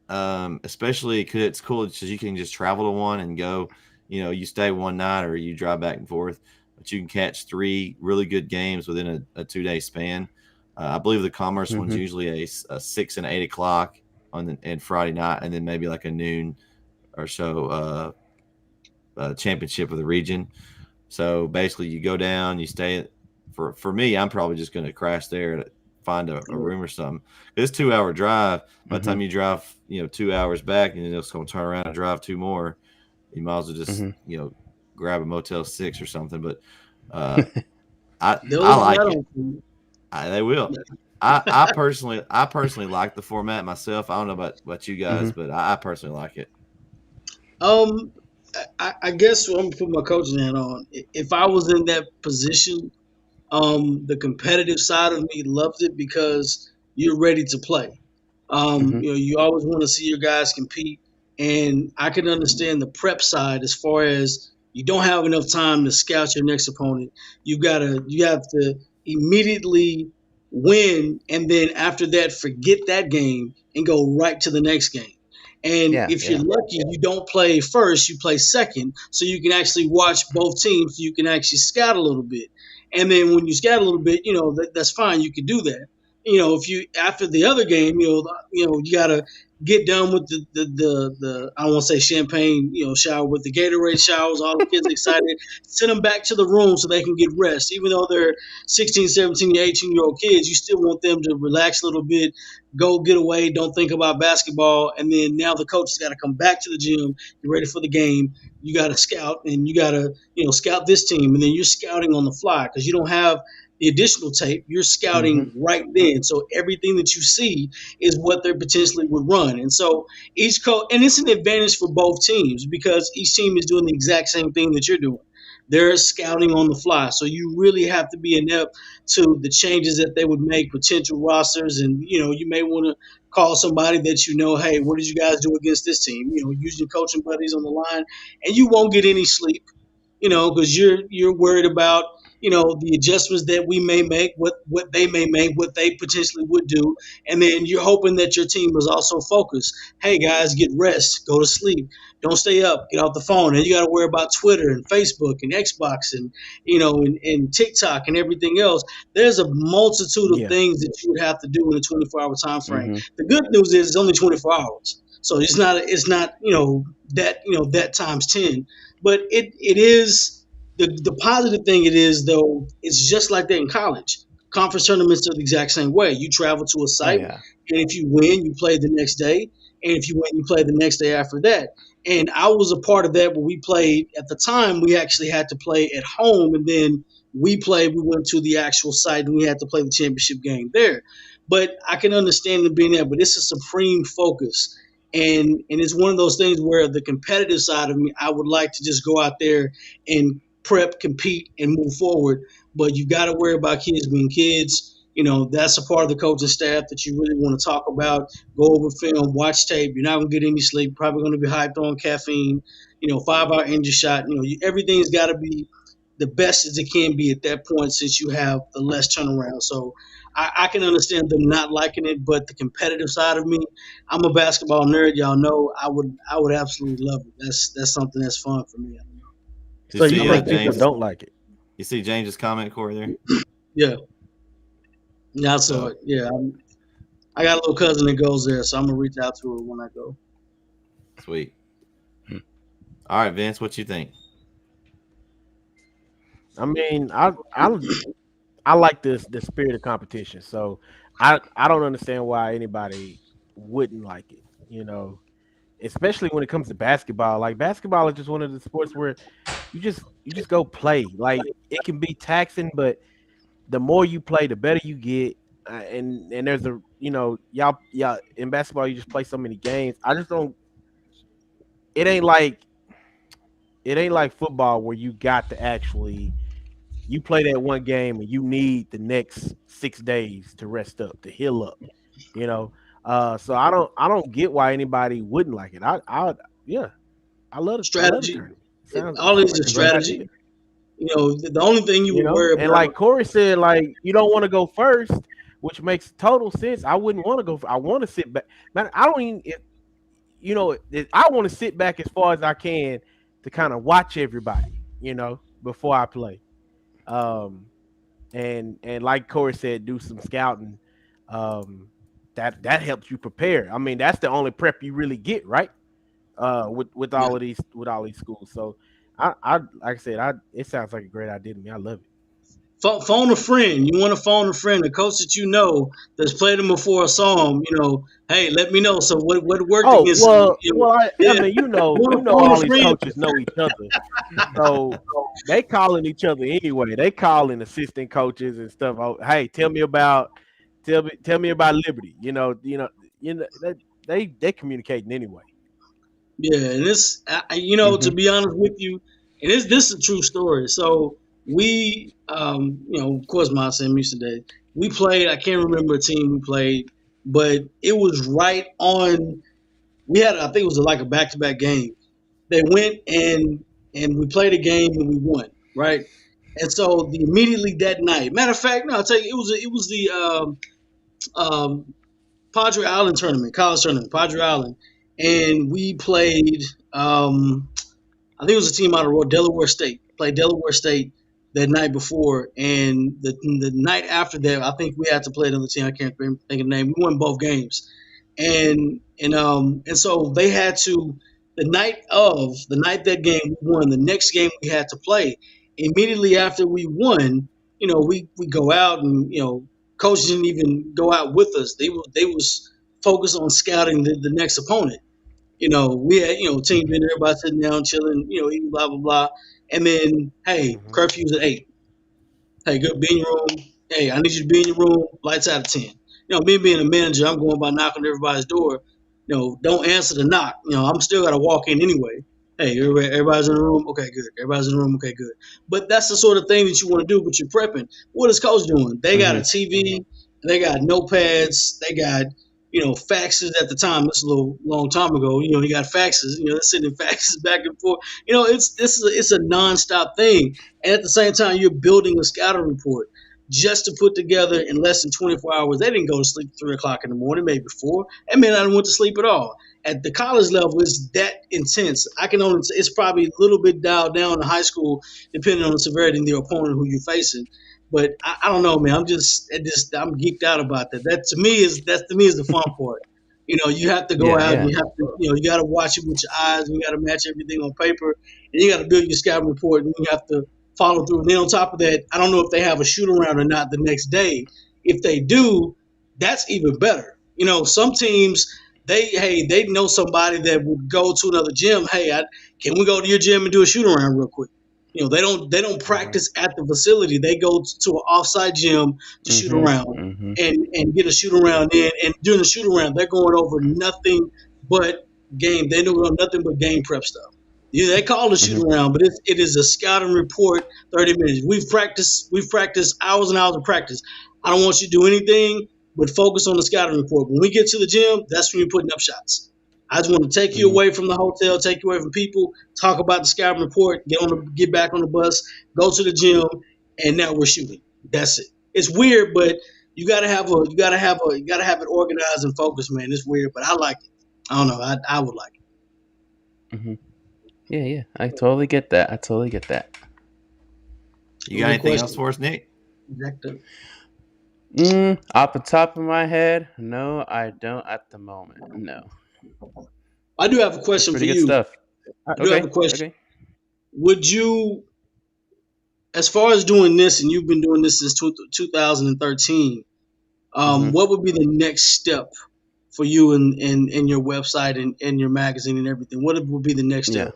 especially because it's cool because you can just travel to one and go. You know, you stay one night or you drive back and forth, but you can catch 3 really good games within a 2-day span. I believe the Commerce one's usually a 6 and 8 o'clock and Friday night, and then maybe like a noon or so championship of the region. So basically, you go down, you stay. For me, I'm probably just going to crash there to find a room or something. It's a 2-hour drive. By the time you drive, 2 hours back, and then it's going to turn around and drive 2 more. You might as well just grab a Motel 6 or something. But I like it. They will. I personally like the format myself. I don't know about you guys, but I personally like it. I guess I'm gonna put my coaching hat on. If I was in that position, the competitive side of me loved it because you're ready to play. You always want to see your guys compete. And I can understand the prep side as far as you don't have enough time to scout your next opponent. You have to immediately win, and then after that, forget that game and go right to the next game. And if you're lucky, you don't play first, you play second, so you can actually watch both teams. So you can actually scout a little bit, and then when you scout a little bit, that's fine. You can do that. If you after the other game, you gotta get done with the I don't want to say champagne, shower with the Gatorade showers, all the kids excited, send them back to the room so they can get rest. Even though they're 16, 17, 18-year-old kids, you still want them to relax a little bit, go get away, don't think about basketball. And then now the coach has got to come back to the gym, you're ready for the game. You got to scout, and you got to, scout this team. And then you're scouting on the fly because you don't have the additional tape. You're scouting right then. So everything that you see is what they potentially would run. And so each coach, and it's an advantage for both teams because each team is doing the exact same thing that you're doing. They're scouting on the fly. So you really have to be inept to the changes that they would make, potential rosters. And, you may want to call somebody that hey, what did you guys do against this team? Use your coaching buddies on the line, and you won't get any sleep, because you're worried about, the adjustments that we may make, what they may make, what they potentially would do. And then you're hoping that your team is also focused. Hey, guys, get rest, go to sleep. Don't stay up, get off the phone. And you got to worry about Twitter and Facebook and Xbox and, and TikTok and everything else. There's a multitude of things that you would have to do in a 24-hour time frame. The good news is it's only 24 hours. So it's not that times 10. But it is – the positive thing it is, though, it's just like that in college. Conference tournaments are the exact same way. You travel to a site, and if you win, you play the next day. And if you win, you play the next day after that. And I was a part of that when we played. At the time, we actually had to play at home, and then we went to the actual site, and we had to play the championship game there. But I can understand them being there, but it's a supreme focus. and it's one of those things where the competitive side of me, I would like to just go out there and prep, compete, and move forward. But you got to worry about kids being kids. That's a part of the coaching staff that you really want to talk about. Go over film, watch tape. You're not going to get any sleep. Probably going to be hyped on caffeine. 5-hour engine shot. Everything's got to be the best as it can be at that point, since you have the less turnaround. So I can understand them not liking it, but the competitive side of me, I'm a basketball nerd. Y'all know I would absolutely love it. That's something that's fun for me. So you think people don't like it? You see James's comment, Corey, there? Yeah. Yeah, I saw it. Yeah, I got a little cousin that goes there, so I'm gonna reach out to her when I go. Sweet. All right, Vince, what you think? I mean, I like the spirit of competition, so I don't understand why anybody wouldn't like it. Especially when it comes to basketball. Like, basketball is just one of the sports where you just go play. Like, it can be taxing, but the more you play, the better you get. And there's y'all in basketball, you just play so many games. I just don't. It ain't like football where you got to actually. You play that one game and you need the next 6 days to rest up, to heal up, So I don't get why anybody wouldn't like it. I love strategy. All these are strategy. The only thing you would worry about. And like Corey said, like, you don't want to go first, which makes total sense. I wouldn't want to go. I want to sit back. Man, I don't even. I want to sit back as far as I can to kind of watch everybody, before I play. And like Corey said, do some scouting. That helps you prepare. I mean, that's the only prep you really get, right? With all of these schools. So I like I said, it sounds like a great idea to me. I love it. Phone a friend. You want to phone a friend, a coach that that's played them before, saw him. Hey, let me know. So what worked against? I mean, all these coaches know each other, so they calling each other anyway. They calling assistant coaches and stuff. Oh, hey, tell me about Liberty. They communicating anyway. Yeah, and this, to be honest with you, and this is a true story. So we, of course, my Sam Houston days, we played. I can't remember a team we played, but it was right on. We had, I think it was like a back-to-back game. They went and we played a game and we won, right? And so immediately that night, matter of fact, no, I'll tell you, it was the Padre Island tournament, college tournament, Padre Island, and we played. I think it was a team out of Delaware State. Played Delaware State that night before, and the night after that, I think we had to play another team. I can't think of the name. We won both games, and so they had to. The night that game we won. The next game we had to play. Immediately after we won, we go out and coach didn't even go out with us. They was focused on scouting the next opponent. We had team dinner, everybody sitting down chilling, eating blah blah blah, and then hey, curfew's at 8. Hey, go be in your room. Hey, I need you to be in your room. Lights out at 10. Me being a manager, I'm going by knocking everybody's door. Don't answer the knock. I'm still got to walk in anyway. Hey, everybody's in the room. Okay, good. Everybody's in the room. Okay, good. But that's the sort of thing that you want to do, but you're prepping. What is coach doing? They got a TV. They got notepads. They got, faxes at the time. This is a long time ago. You got faxes. They're sending faxes back and forth. It's a nonstop thing. And at the same time, you're building a scouting report just to put together in less than 24 hours. They didn't go to sleep at 3 o'clock in the morning, maybe 4. They may not have went to sleep at all. At the college level, it's that intense. It's probably a little bit dialed down in high school, depending on the severity of the opponent who you're facing. But I don't know, man. I'm geeked out about that. That to me is the fun part. You have to go out and you have to, you got to watch it with your eyes. And you got to match everything on paper, and you got to build your scouting report, and you have to follow through. And then on top of that, I don't know if they have a shoot around or not the next day. If they do, that's even better. Some teams they know somebody that would go to another gym. Hey, can we go to your gym and do a shoot around real quick? They don't practice at the facility. They go to an offsite gym to shoot around and get a shoot around in. And during the shoot around, they're going over nothing but they do nothing but game prep stuff. Yeah, they call it shoot around, but it is a scouting report, 30 minutes. We've practiced hours and hours of practice. I don't want you to do anything but focus on the scouting report. When we get to the gym, that's when you're putting up shots. I just want to take you away from the hotel, take you away from people, talk about the scouting report, get back on the bus, go to the gym, and now we're shooting. That's it. It's weird, but you gotta have it organized and focused, man. It's weird, but I like it. I don't know. I would like it. Mm-hmm. Yeah. I totally get that. You got anything else for us, Nick? Off the top of my head, no, I don't at the moment. No. I do have a question for you. Pretty good stuff. I do have a question. Okay. Would you, as far as doing this, and you've been doing this since 2013, what would be the next step for you in your website and your magazine and everything? What would be the next step?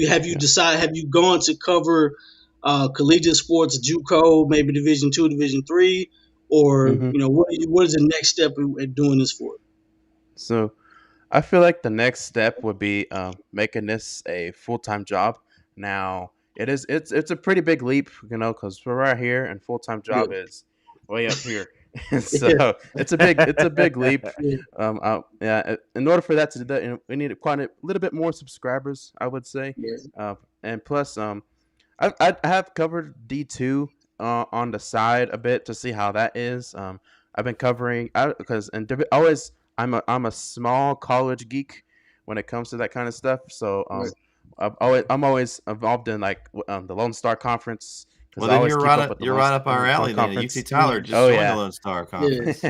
Have you decided? Have you gone to cover collegiate sports, JUCO, maybe Division II, Division III, or what is the next step in doing this for? So, I feel like the next step would be making this a full-time job. Now, it's a pretty big leap, because we're right here, and full-time job is way up here. So it's a big leap. In order for that to do that, we need quite a little bit more subscribers, I would say. And plus, I have covered D2 on the side a bit to see how that is. I've been covering because I'm a small college geek when it comes to that kind of stuff. So I'm always involved in like the Lone Star Conference. Well, then you're right up our alley. Then UT Tyler just joined the Lone Star Conference.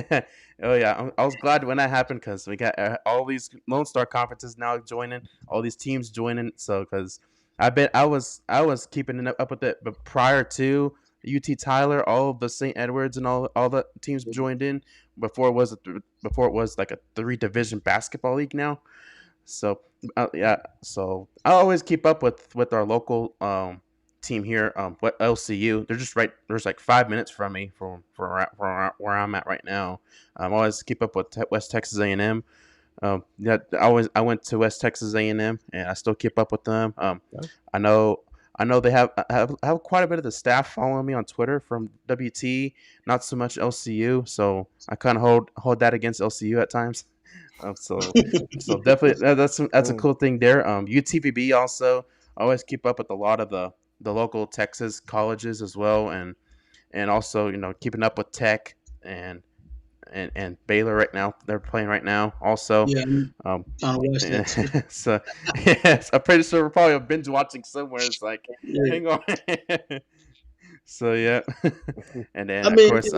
Oh yeah, I was glad when that happened because we got all these Lone Star conferences now joining, all these teams joining. So because I was keeping up with it, but prior to UT Tyler, all of the St. Edwards and all the teams joined in before it was like a 3-division basketball league now. So so I always keep up with our local team here, LCU. They're just there's like 5 minutes from me from where I'm at right now. I always keep up with West Texas A&M. I went to West Texas A&M, and I still keep up with them. I know they have quite a bit of the staff following me on Twitter from WT, not so much LCU. So I kind of hold that against LCU at times. So definitely that's a cool thing there. UTVB also, I always keep up with a lot of the local Texas colleges as well, and also keeping up with Tech and Baylor right now. They're playing right now also. So yes, I'm pretty sure we're probably binge watching somewhere. It's like hang on. So yeah, and then of course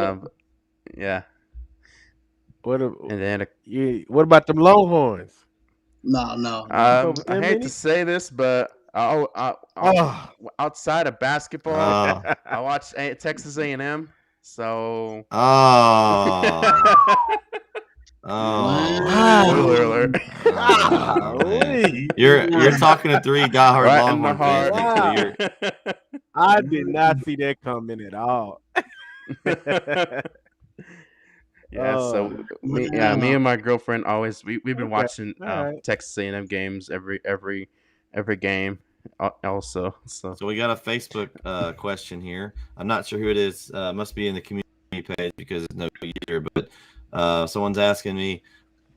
what about them Longhorns? No. I hate to say this, but outside of basketball, I watch Texas A&M. So. Spoiler alert. You're talking to 3 diehard Longhorn fans. Wow. I did not see that coming at all. So me and my girlfriend we've been watching Texas A&M games every game also. So we got a Facebook question here. I'm not sure who it is. Must be in the community page because it's no user, but someone's asking me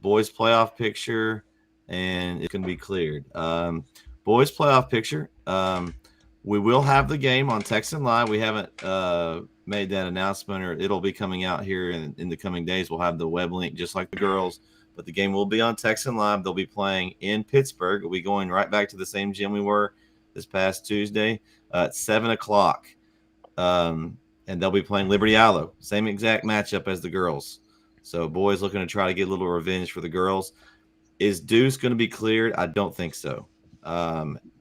boys playoff picture and it can be cleared. Boys playoff picture. We will have the game on Texan Live. We haven't made that announcement, or it'll be coming out here in the coming days. We'll have the web link just like the girls, but the game will be on Texan Live. They'll be playing in Pittsburgh. We'll be going right back to the same gym we were this past Tuesday at 7:00. And they'll be playing Liberty Aloe. Same exact matchup as the girls. So boys looking to try to get a little revenge for the girls. Is Deuce going to be cleared? I don't think so.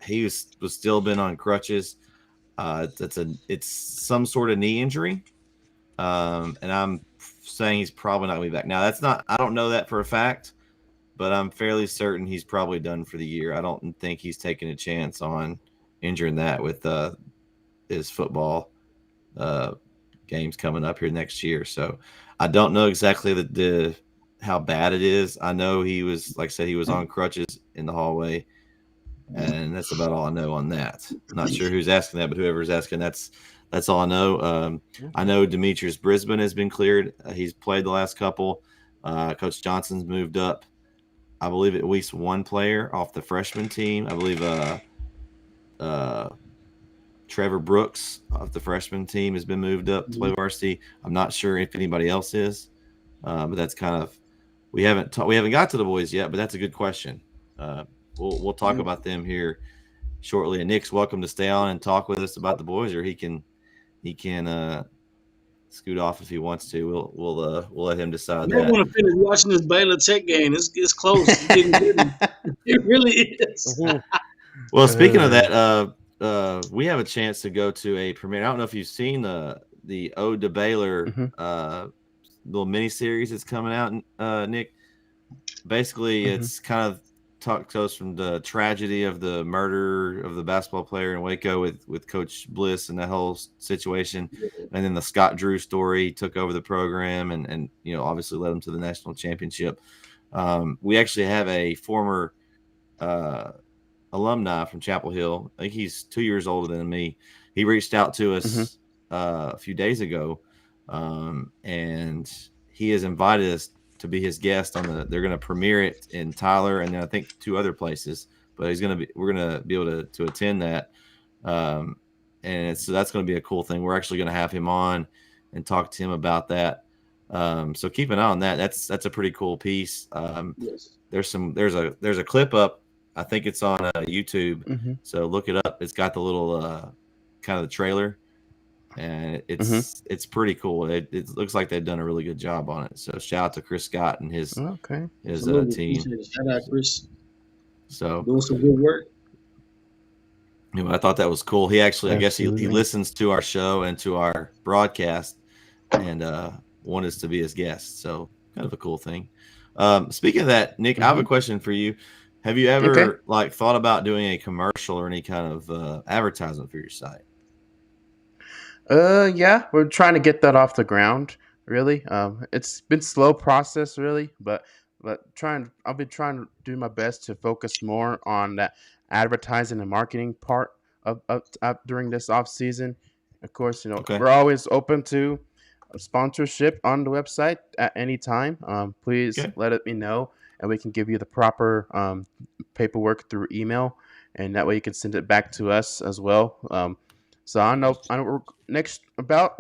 He was still been on crutches. It's some sort of knee injury. And I'm saying he's probably not going to be back. Now I don't know that for a fact, but I'm fairly certain he's probably done for the year. I don't think he's taking a chance on injuring that with his football games coming up here next year. So I don't know exactly the how bad it is. I know he was, like I said, he was on crutches in the hallway, and that's about all I know on that. I'm not sure who's asking that, but whoever's asking, that's all I know. I know Demetrius Brisbane has been cleared. He's played the last couple. Coach Johnson's moved up, I believe, at least one player off the freshman team. I believe Trevor Brooks of the freshman team has been moved up to play varsity. I'm not sure if anybody else is, but that's kind of we haven't got to the boys yet, but that's a good question. We'll talk about them here shortly. And Nick's welcome to stay on and talk with us about the boys, or he can scoot off if he wants to. We'll let him decide that. I want to finish watching this Baylor Tech game. It's close. It's getting good. It really is. Well, speaking of that, we have a chance to go to a premiere. I don't know if you've seen the Ode to Baylor little mini series that's coming out, Nick. Basically, it's kind of goes from the tragedy of the murder of the basketball player in Waco with Coach Bliss and that whole situation, and then the Scott Drew story. He took over the program and obviously led them to the national championship. We actually have a former alumni from Chapel Hill. I think he's 2 years older than me. He reached out to us a few days ago, and he has invited us to be his guest on they're going to premiere it in Tyler and then I think 2 other places, but we're going to be able to attend that. And so that's going to be a cool thing. We're actually going to have him on and talk to him about that. So keep an eye on that. That's a pretty cool piece. Yes. There's a clip up. I think it's on YouTube. So look it up. It's got the little kind of the trailer, and it's pretty cool. It looks like they've done a really good job on it. So shout out to Chris Scott and his team. Shout out Chris. So doing some good work. I thought that was cool. He actually, I guess he listens to our show and to our broadcast, and wanted us to be his guest. So kind of a cool thing. Speaking of that, Nick, I have a question for you. Have you ever thought about doing a commercial or any kind of advertisement for your site? Yeah, we're trying to get that off the ground. Really, it's been slow process, really, but I've been trying to do my best to focus more on that advertising and marketing part of during this off season. Of course, we're always open to sponsorship on the website at any time. Please let me know, and we can give you the proper paperwork through email, and that way you can send it back to us as well. So I know we're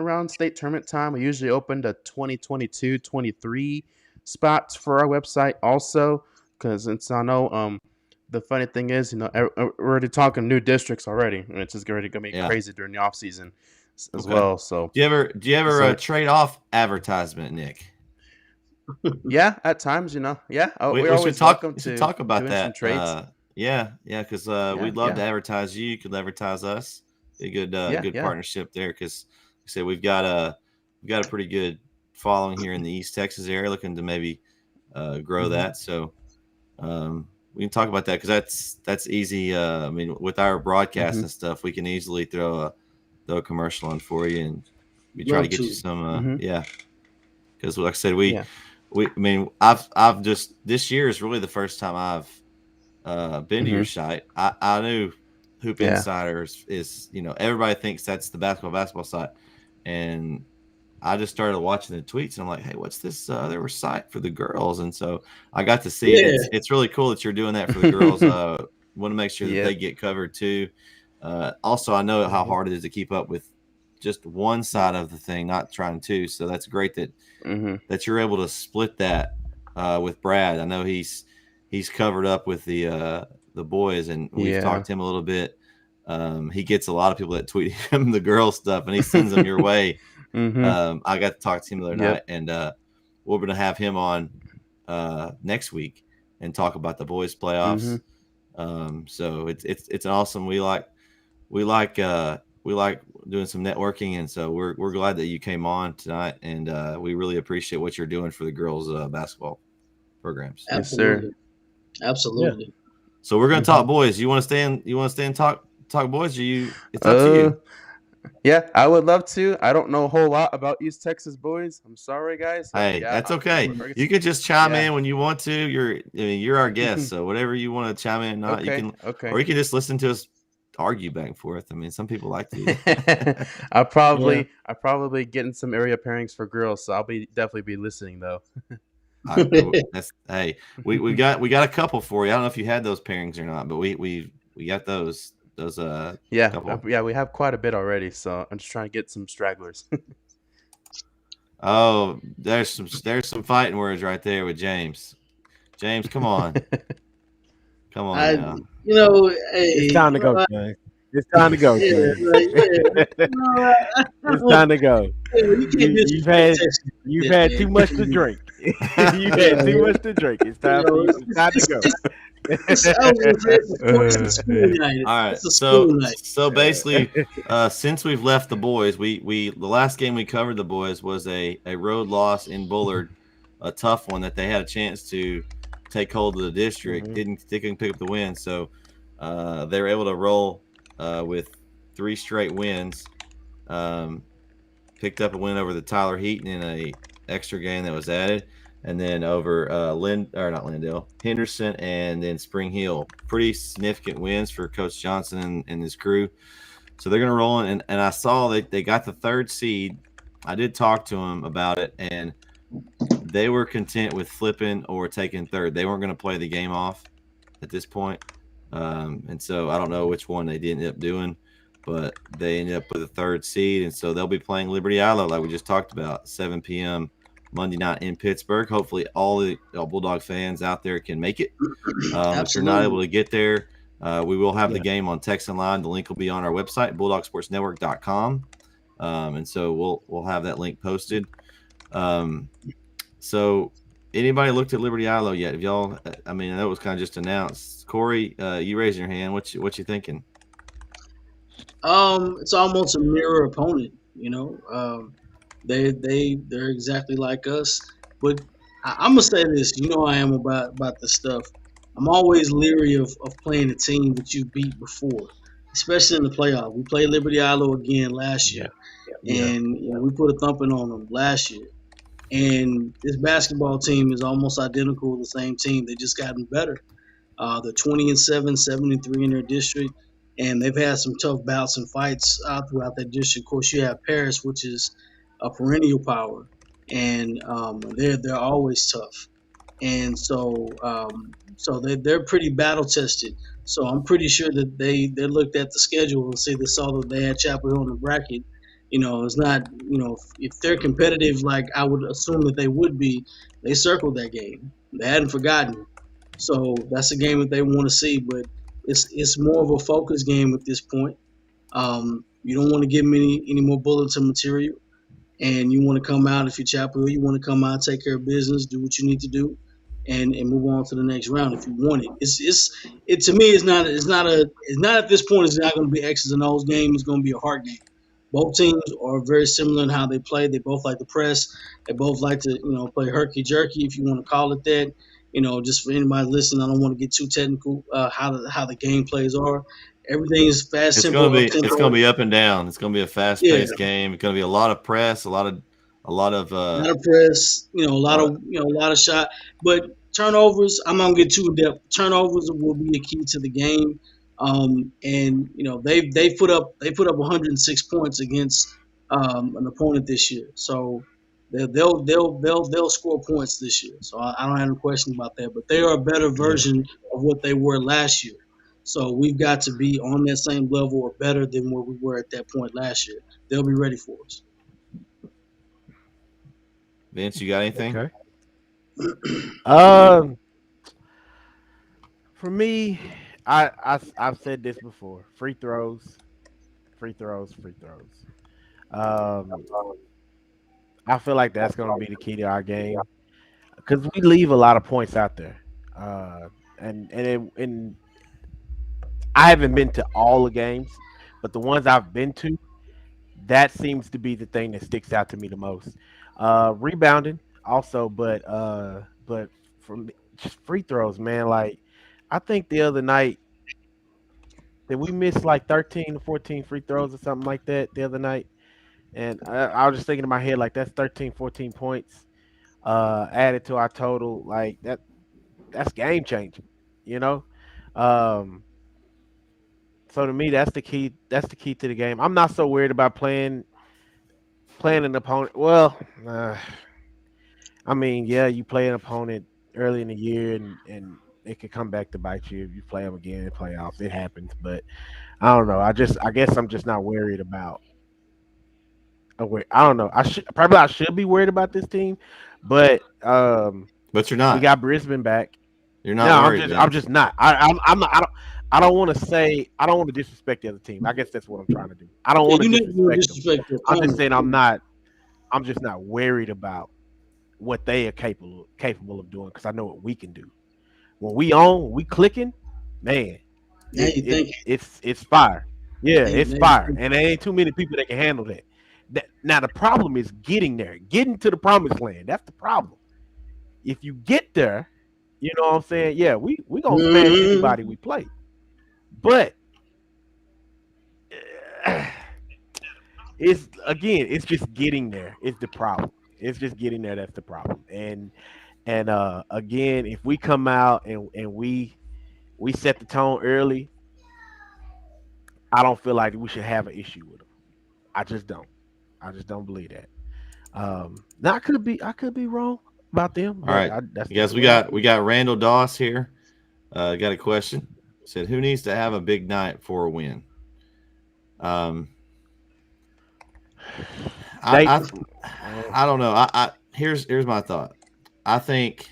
around state tournament time. We usually open the 2022-23 spots for our website also, because I know the funny thing is, we're already talking new districts already, and it's just already gonna be crazy during the off season as well. So do you ever trade off advertisement, Nick? Yeah, at times, Yeah, we always talk that. about that. Trades. Because we'd love to advertise you. You could advertise us. Be a good partnership there, because like I said, we've got a pretty good following here in the East Texas area, looking to maybe grow that. So we can talk about that, because that's easy. I mean, with our broadcast and stuff, we can easily throw a commercial on for you, and we try to get you some because like I said, I've just, this year is really the first time I've been to your site. I knew Hoop Insiders is, everybody thinks that's the basketball site, and I just started watching the tweets, and I'm like, hey, what's this other site for the girls? And so I got to see it. It's really cool that you're doing that for the girls. Want to make sure that they get covered too. Also, I know how hard it is to keep up with just one side of the thing, not trying to. So that's great that that you're able to split that with Brad. I know he's covered up with the boys, and we've talked to him a little bit. He gets a lot of people that tweet him the girl stuff, and he sends them your way. I got to talk to him the other night, and we're going to have him on next week and talk about the boys playoffs. So it's an awesome. We like doing some networking, and so we're glad that you came on tonight, and we really appreciate what you're doing for the girls basketball programs. Absolutely. Yes, sir. Absolutely. Yeah. So we're gonna talk boys. You want to stay and talk boys? Or it's up to you. Yeah, I would love to. I don't know a whole lot about East Texas boys. I'm sorry, guys. So Hey, yeah, that's okay. we're You can just chime yeah. in when you want to. You're our guest, so whatever you want to chime in, not you Okay, can, okay. or you can just listen to us argue back and forth. I mean, some people like to. I'll Yeah. probably getting some area pairings for girls, so I'll be definitely be listening though. That's hey, we got a couple for you. I don't know if you had those pairings or not, but we got those couple. Yeah, we have quite a bit already, so I'm just trying to get some stragglers. Oh, there's some fighting words right there with James. James, come on I, now. It's hey, time to go, James. It's time to go, yeah, James. like, yeah, It's time to go. you can't You've disrespect had Texas you've like that, had man. too You much can't to do that. drink. You've had too much to drink. It's time for you. It's time to go. I was gonna say it's a school night. All right, It's a school night. so basically, since we've left the boys, we the last game we covered the boys was a road loss in Bullard, a tough one that they had a chance to take hold of the district. Mhm. They couldn't pick up the win, so they were able to roll with 3 straight wins. Um, Picked up a win over the Tyler Heaton in a extra game that was added, and then over not Lindale, Henderson, and then Spring Hill. Pretty significant wins for Coach Johnson and his crew. So they're going to roll in, and I saw they got the 3rd seed. I did talk to them about it, and they were content with flipping or taking 3rd. They weren't going to play the game off at this point. And so I don't know which one they did end up doing, but they ended up with a 3rd seed, and so they'll be playing Liberty Islo like we just talked about, 7 p.m. Monday night in Pittsburgh. Hopefully, all the Bulldog fans out there can make it. If you're not able to get there, we will have the game on Texan Line. The link will be on our website, bulldogsportsnetwork.com, and so we'll have that link posted. So anybody looked at Liberty Islo yet? Have y'all? I mean, I know it was kind of just announced. Corey, you raising your hand. What you thinking? It's almost a mirror opponent. They're exactly like us. But I'm gonna say this. You know, I am about this stuff. I'm always leery of playing a team that you beat before, especially in the playoff. We played Liberty Islo again last year, and we put a thumping on them last year. And this basketball team is almost identical to the same team. They just gotten better. They're 20-7, 7-3 in their district, and they've had some tough bouts and fights throughout that district. Of course, you have Paris, which is a perennial power, and they're always tough. And so they're pretty battle tested. So I'm pretty sure that they looked at the schedule and they saw that they had Chapel Hill in the bracket. It's not, if they're competitive like I would assume that they would be, they circled that game. They hadn't forgotten. So that's a game that they want to see, but it's more of a focus game at this point. You don't want to give them any more bulletin material, and you want to come out if you're Chapel Hill. You want to come out, take care of business, do what you need to do, and move on to the next round if you want it. It to me it's not at this point. It's not going to be X's and O's game. It's going to be a hard game. Both teams are very similar in how they play. They both like to press. They both like to play herky jerky, if you want to call it that. Just for anybody listening, I don't want to get too technical. How the game plays are. Everything is fast, simple, up tempo. It's gonna be up and down. It's gonna be a fast paced game. It's gonna be a lot of press, a lot of press. A lot of shot. But turnovers, I'm not gonna get too in depth. Turnovers will be a key to the game. And they put up 106 points against an opponent this year. So they'll score points this year. So I don't have any question about that. But they are a better version of what they were last year. So we've got to be on that same level or better than where we were at that point last year. They'll be ready for us. Vince, you got anything? Okay. For me, I've said this before: free throws, free throws, free throws. I feel like that's going to be the key to our game because we leave a lot of points out there. And I haven't been to all the games, but the ones I've been to, that seems to be the thing that sticks out to me the most. Rebounding also, but from just free throws, man. Like I think the other night Did we miss like 13 or 14 free throws or something like that the other night? And I was just thinking in my head, like, that's 13, 14 points added to our total. Like, that's game changing, you know? Um, so to me, that's the key. That's the key to the game. I'm not so worried about playing an opponent. Well, I mean, yeah, you play an opponent early in the year, and it could come back to bite you if you play them again in playoffs. It happens, but I don't know. I guess I'm just not worried about. I don't know. I should be worried about this team, but But you're we not. got Brisbane back. You're not worried. I'm just not. I'm not. I don't want to say. I don't want to disrespect the other team. I guess that's what I'm trying to do. I don't want to disrespect them. I'm just saying I'm not. I'm just not worried about what they are capable of doing because I know what we can do. When we clicking, man, it's fire. Yeah, it's fire, and there ain't too many people that can handle that. Now the problem is getting there, getting to the promised land. That's the problem. If you get there, you know what I'm saying? Yeah, we gonna smash anybody we play, but it's just getting there. It's the problem. It's just getting there. That's the problem. And again, if we come out and we set the tone early, I don't feel like we should have an issue with them. I just don't. I just don't believe that. Now I could be wrong about them. All right, yes, we got Randall Doss here. Got a question. Said, who needs to have a big night for a win? I don't know. Here's my thought. I think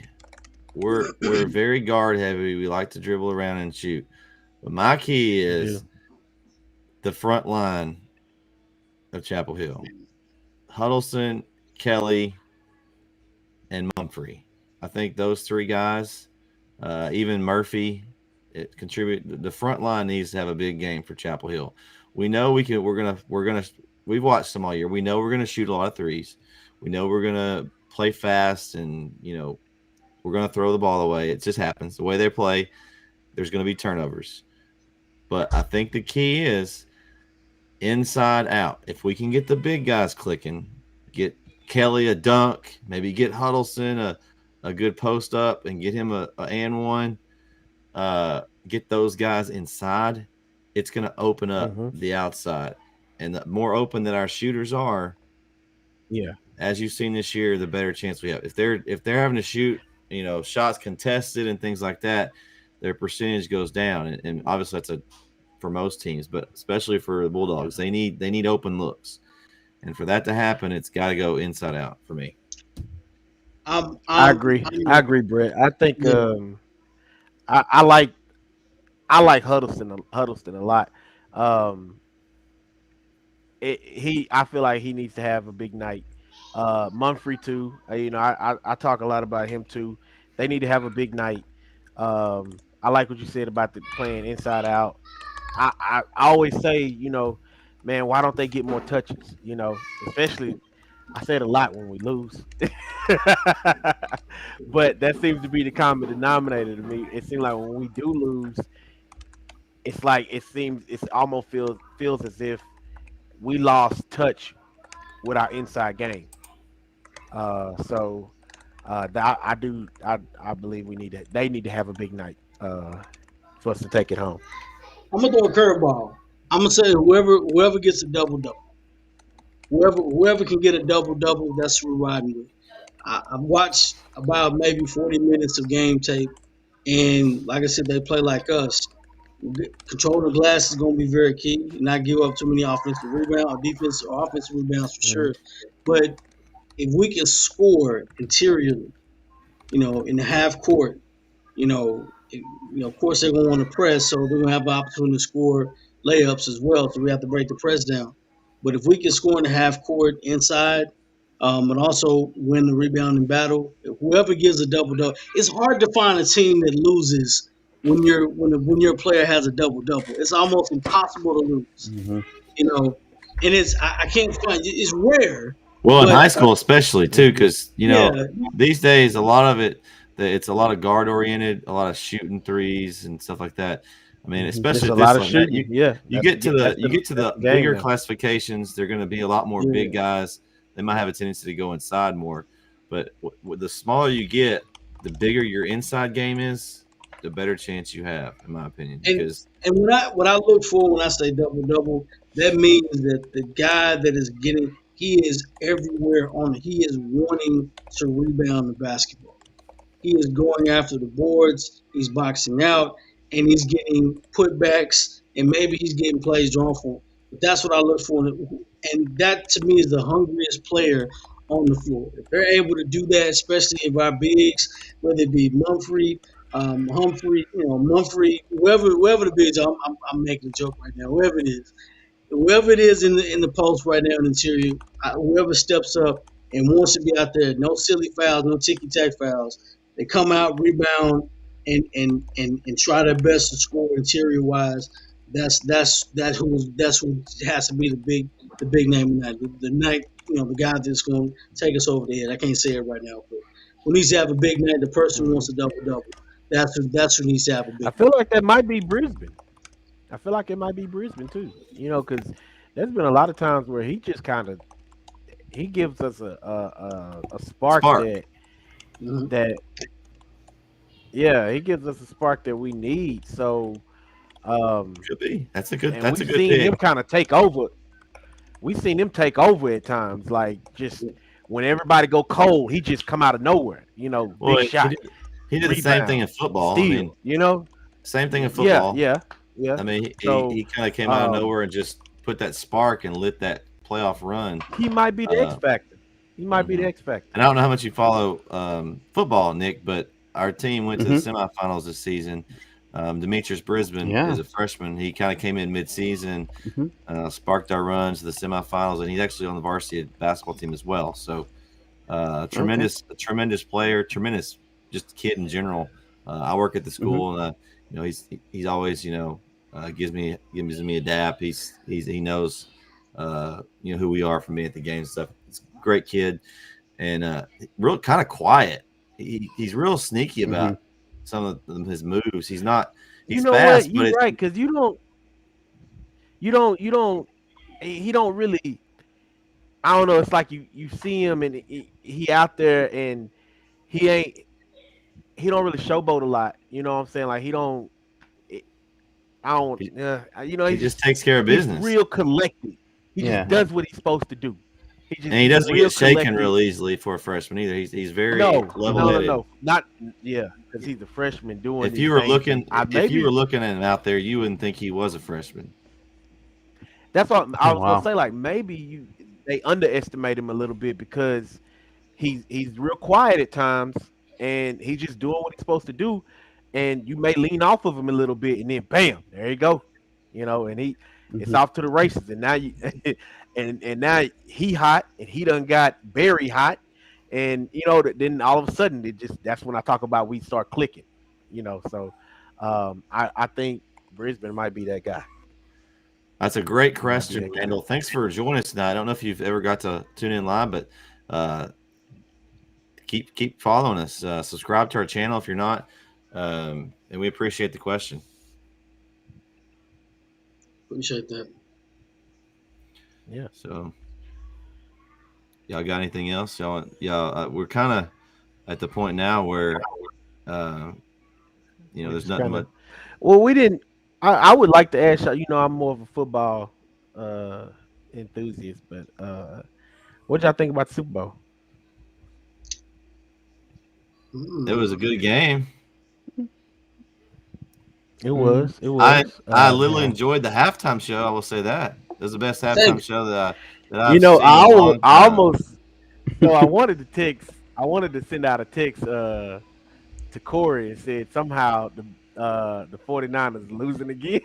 we're very guard heavy. We like to dribble around and shoot. But my key is the front line of Chapel Hill. Huddleston, Kelly, and Mumphrey. I think those three guys, even Murphy, it contribute. The front line needs to have a big game for Chapel Hill. We know we can. We're gonna. We've watched them all year. We know we're gonna shoot a lot of threes. We know we're gonna play fast, and we're gonna throw the ball away. It just happens the way they play. There's gonna be turnovers, but I think the key is inside out. If we can get the big guys clicking, get Kelly a dunk, maybe get Huddleston a good post up and get him a and one, get those guys inside, it's going to open up the outside. And the more open that our shooters are, as you've seen this year, the better chance we have. If they're having to shoot, shots contested and things like that, their percentage goes down. And obviously that's for most teams, but especially for the Bulldogs, they need open looks. And for that to happen, it's got to go inside out for me. I agree. I agree, Brett. I think I like Huddleston a lot. I feel like he needs to have a big night. Mumphrey too. I talk a lot about him too. They need to have a big night. I like what you said about the playing inside out. I always say, man, why don't they get more touches? Especially I say it a lot when we lose. But that seems to be the common denominator to me. It seems like when we do lose, it's like it almost feels as if we lost touch with our inside game. So I believe they need to have a big night for us to take it home. I'm gonna throw a curveball. I'm gonna say whoever gets a double, whoever can get a double, that's who we're riding with. I've watched about maybe 40 minutes of game tape, and like I said, they play like us. Control the glass is going to be very key. Not give up too many offensive rebounds or defensive or offensive rebounds for sure. But if we can score interiorly, in the half court, of course they're going to want to press, so they're going to have an opportunity to score layups as well. So we have to break the press down. But if we can score in the half court inside, and also win the rebounding battle, whoever gives a double, it's hard to find a team that loses when your player has a double. It's almost impossible to lose. And I can't find it's rare. Well, in high school especially too, because these days a lot of it's a lot of guard oriented, a lot of shooting threes and stuff like that. I mean, especially a this lot of one. shooting. You get to the bigger classifications. They're going to be a lot more big guys. They might have a tendency to go inside more, but the smaller you get, the bigger your inside game is, the better chance you have, in my opinion. Because and what I look for when I say double, that means that the guy that is getting, he is everywhere on it. He is wanting to rebound the basketball. He is going after the boards. He's boxing out, and he's getting putbacks, and maybe he's getting plays drawn for him. But that's what I look for, and that to me is the hungriest player on the floor. If they're able to do that, especially if our bigs, whether it be Humphrey, Mumphrey, whoever the bigs are, I'm making a joke right now. Whoever it is in the post right now in the interior, whoever steps up and wants to be out there, no silly fouls, no ticky tack fouls. They come out, rebound, and try their best to score interior wise. That's who has to be the big name tonight. The night, the guy that's going to take us over the head. I can't say it right now, but who needs to have a big night? The person who wants a double. That's who needs to have a big. I feel like that might be Brisbane. I feel like it might be Brisbane too. Because there's been a lot of times where he just kind of he gives us a spark. That he gives us a spark that we need. So could be. That's a good. That's a good thing. We've seen him kind of take over. We've seen him take over at times, like just when everybody go cold, he just come out of nowhere. Big shot. He did the same thing in football. Steal, I mean, same thing in football. Yeah. I mean, he kind of came out of nowhere and just put that spark and lit that playoff run. He might be the X factor. He might be the X factor. And I don't know how much you follow football, Nick, but our team went to the semifinals this season. Demetrius Brisbane is a freshman. He kind of came in mid-season, sparked our runs to the semifinals, and he's actually on the varsity basketball team as well. So, a tremendous player, tremendous just kid in general. I work at the school, and he's always gives me a dap. He knows who we are from me at the game and stuff. He's a great kid, and real kind of quiet. He's real sneaky about some of his moves. He's not. He's fast, what? You're right, because you don't. He don't really. I don't know. It's like you see him and he out there and he don't really showboat a lot. You know what I'm saying? Like he don't. I don't. He just takes care of business. He's real collected. He just does what he's supposed to do. He doesn't get shaken real easily for a freshman either. He's very level-headed. No, not because he's a freshman doing. If you were looking at him out there, you wouldn't think he was a freshman. That's what I was gonna say. Like maybe they underestimate him a little bit because he's real quiet at times and he's just doing what he's supposed to do, and you may lean off of him a little bit, and then bam, there you go, and it's off to the races, and now and now he hot, and he done got Barry hot, and then all of a sudden that's when I talk about we start clicking, So I think Brisbane might be that guy. That's a great question, Randall. Thanks for joining us tonight. I don't know if you've ever got to tune in live, but keep following us. Subscribe to our channel if you're not, and we appreciate the question. Appreciate that. Yeah. So, y'all got anything else? We're kind of at the point now where, there's nothing but. Well, we didn't. I would like to ask y'all. I'm more of a football enthusiast, but what y'all think about the Super Bowl? It was a good game. It was. I literally enjoyed the halftime show. I will say that. It was the best halftime show that I've seen. I almost. I wanted to text. I wanted to send out a text to Corey and said somehow the 49ers losing again.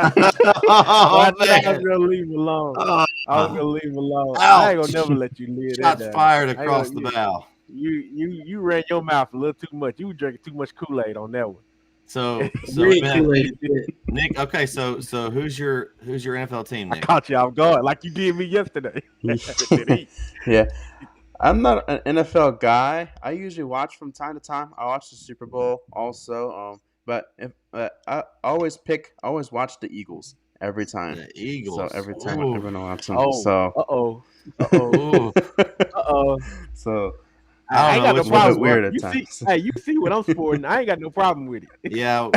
I was gonna leave him alone. I ain't gonna never let you live that. Shots fired across the bow. You ran your mouth a little too much. You were drinking too much Kool-Aid on that one. So Nick. Okay, so who's your NFL team, Nick? I caught you off guard like you did me yesterday. Yeah. I'm not an NFL guy. I usually watch from time to time. I watch the Super Bowl also. but if I always watch the Eagles every time. The Eagles. So every time Ooh. I ever watch them. Oh, So so I ain't got no which one is problem. weird at You see, times. hey, you see what I'm sporting? I ain't got no problem with it. Yeah.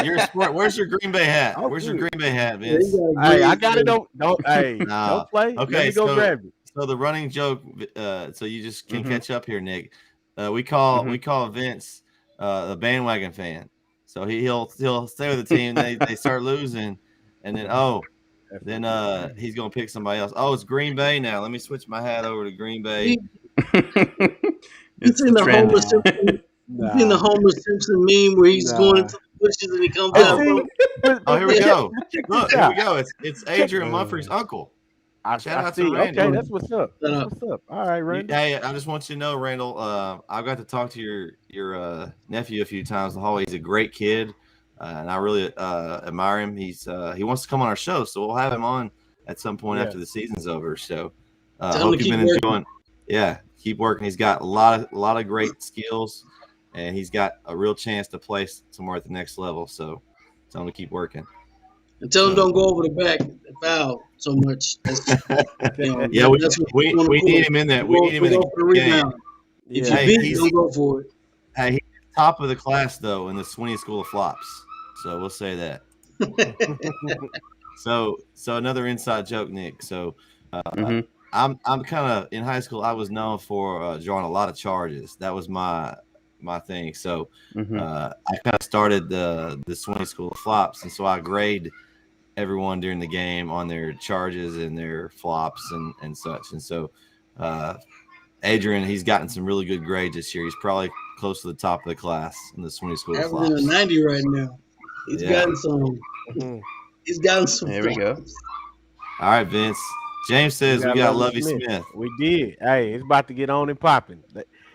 You're a sport. Where's your Green Bay hat? I'm Where's your good. Green Bay hat, Yeah, he Vince? got a Hey, I green got it. shirt. Don't Nah. play. Let Okay, me go grab it. so the running joke, so you just can Mhm. catch up here, Nick. We call Mhm. Vince a bandwagon fan. So he'll stay with the team. They start losing, and then he's gonna pick somebody else. Oh, it's Green Bay now. Let me switch my hat over to Green Bay. He, It's seen the the trend. Homer Simpson. You seen the Nah, Homer Simpson meme where he's going nah. into the bushes and he comes And Oh, out see, from oh, here we go. check Look, this here we out. go. It's Check. Adrian Mumphrey's uncle. Shout I out to see. Okay, Randy. that's what's up. That's what's up. All right, Randall. Hey, I just want you to know, Randall. I got to talk to your nephew a few times in the hallway. He's a great kid, and I really admire him. He wants to come on our show, so we'll have him on at some point Yeah. after the season's over. So Tell him hope to you've keep been working. enjoying. Yeah, keep working. He's got a lot of great skills, and he's got a real chance to play somewhere at the next level. So tell him to keep working. And tell him So don't go over the back and foul so much. That's yeah, that's what we need him in there. We need him in go the for the game. rebound. If you Yeah. beat, don't go for it. Hey, he's top of the class though in the Sweeney School of Flops. So we'll say that. So another inside joke, Nick. So Mhm. I'm kind of in high school. I was known for drawing a lot of charges. That was my thing. So Mhm. I kind of started the Sweeney School of Flops, and so I grade everyone during the game on their charges and their flops and such. And so Adrian, he's gotten some really good grades this year. He's probably close to the top of the class in the Sweeney School of Averaging a Flops. 90 right now. He's gotten some. Mhm. He's gotten some. There we go. flops. All right, Vince. James says we got Lovey Smith. We did. Hey, it's about to get on and popping.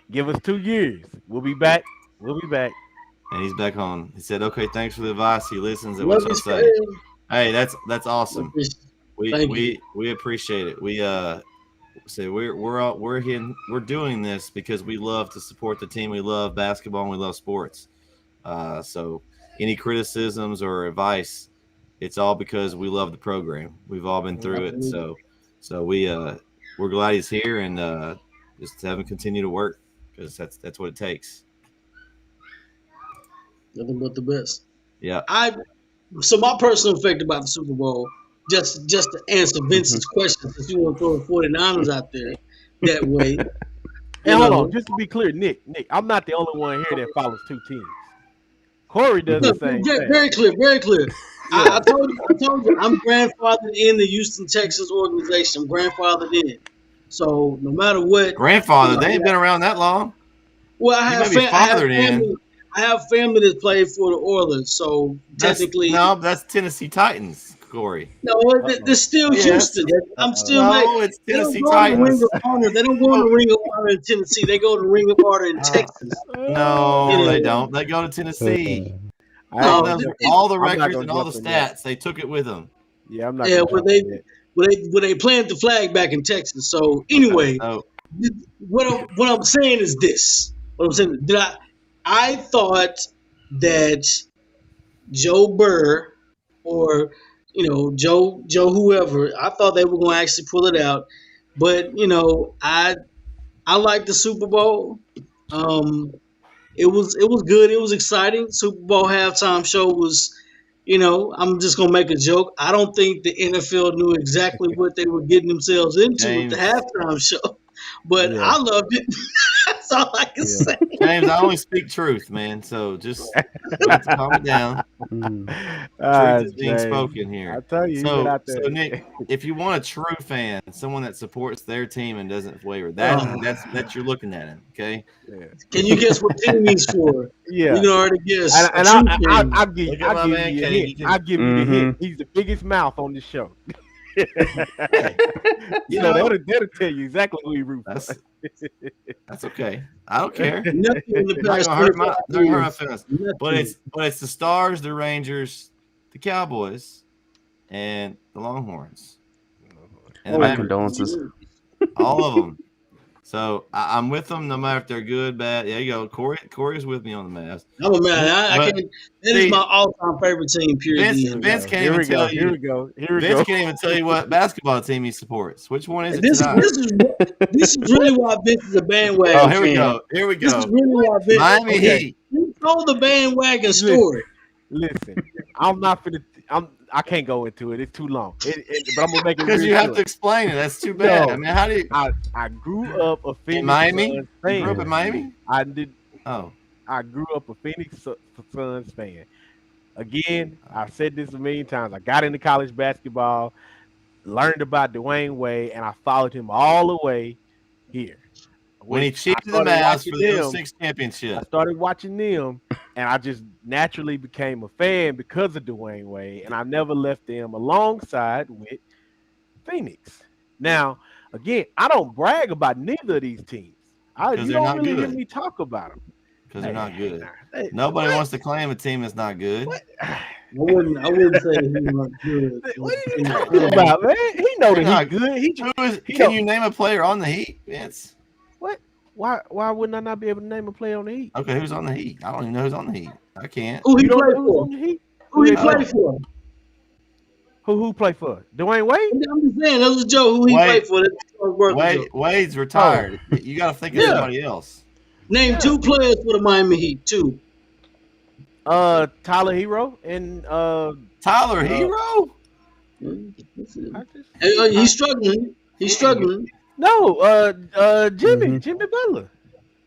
Give us 2 years. We'll be back. And he's back on. He said, "Okay, thanks for the advice. He listens at Love what y'all his say." friend. Hey, that's awesome. Thank you. We appreciate it. We say we're doing this because we love to support the team. We love basketball and we love sports. So any criticisms or advice, it's all because we love the program. We've all been through it. So we're glad he's here and just have him continue to work because that's what it takes. Nothing but the best. Yeah. So my personal effect about the Super Bowl, just to answer Vince's question, since you want to throw the 49ers out there that way. And hold on, just to be clear, Nick, I'm not the only one here that follows 2 teams. Corey does the same thing. Very clear. I told you, I'm grandfathered in the Houston, Texas organization. I'm grandfathered in. So no matter what, Grandfather, they ain't been around that long. Well, I have family. I have family that played for the Oilers, so technically, that's Tennessee Titans, Corey. No, they're still Houston. I'm still it's Tennessee they don't go Titans. to Ring of Honor. They don't go to Ring of Honor in Tennessee. They go to Ring of Honor in Texas. No, they don't. They go to Tennessee. All the records and all the stats, they took it with them. Yeah, I'm not. Yeah, where they planted the flag back in Texas. So anyway, what I'm saying is this. What I'm saying, I thought that Joe Burr or Joe whoever, I thought they were going to actually pull it out. But I like the Super Bowl. It was good. It was exciting. Super Bowl halftime show was, I'm just gonna make a joke. I don't think the NFL knew exactly what they were getting themselves into with the halftime show, but I loved it. That's all I can say. James, I only speak truth, man. So just calm it down. Truth is being spoken here. I tell you, so Nick, if you want a true fan, someone that supports their team and doesn't waver, that's you're looking at him. Okay. Yeah. Can you guess what team he's for? Yeah, you can already guess. And I'll give you the hint. He's the biggest mouth on the show. They'll tell you exactly who he roots for. That's okay. I don't care. Nothing in the past hurt my feelings. But it's the Stars, the Rangers, the Cowboys, and the Longhorns. And my condolences. All of them. So I'm with them no matter if they're good, bad. There you go. Corey's with me on the Mavs. I'm a man. I can't. That is my all-time favorite team. Period. Vince can't Here even we go. tell you. Here we go. Here we Vince go. can't even tell you what basketball team he supports. Which one is it This tonight? is really why Vince is a bandwagon Oh, here we fan. go. Here we This is go. really why Vince. Miami Heat. He told the bandwagon story. Listen, I'm not finna. I can't go into it. It's too long. But I'm gonna make it Because you have to explain it. That's too bad. No. I mean, how do you? I grew up a Phoenix Miami? Suns fan. You grew up in Miami? I did. Oh, I grew up a Phoenix Suns fan. Again, I've said this a million times. I got into college basketball, learned about Dwayne Wade, and I followed him all the way here. when he cheated the Mavs for the 06 championship. I started watching them, and I just naturally became a fan because of Dwayne Wade, and I never left them alongside with Phoenix. Now, again, I don't brag about neither of these teams. You don't really hear me talk about them. Because they're not good. Nobody wants to claim a team that's not good. I wouldn't say he's not good. What are you talking about, man? He know that he's good. Can you name a player on the Heat, Vince? What? Why wouldn't I not be able to name a player on the Heat? Okay, who's on the Heat? I don't even know who's on the Heat. I can't. Who he played for? Who he played for? Who played for? Dwayne Wade? I'm just saying, that was a joke. Who he played for? Wade's retired. You got to think of somebody else. Name two players for the Miami Heat. Two. Tyler Hero and Tyler Hero. He's struggling. He's struggling. No, Jimmy Butler.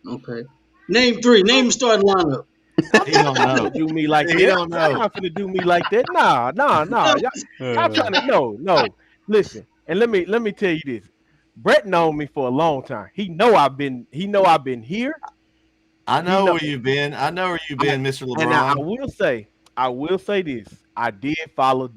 Okay. Name three. Name starting lineup. He don't know. Do me like that. He don't know. Y'all not gonna do me like that. Nah. Y'all trying to no. Listen, and let me tell you this. Brett known me for a long time. He know I've been here. I know where you've been, Mr. LeBron. And I will say this. I did follow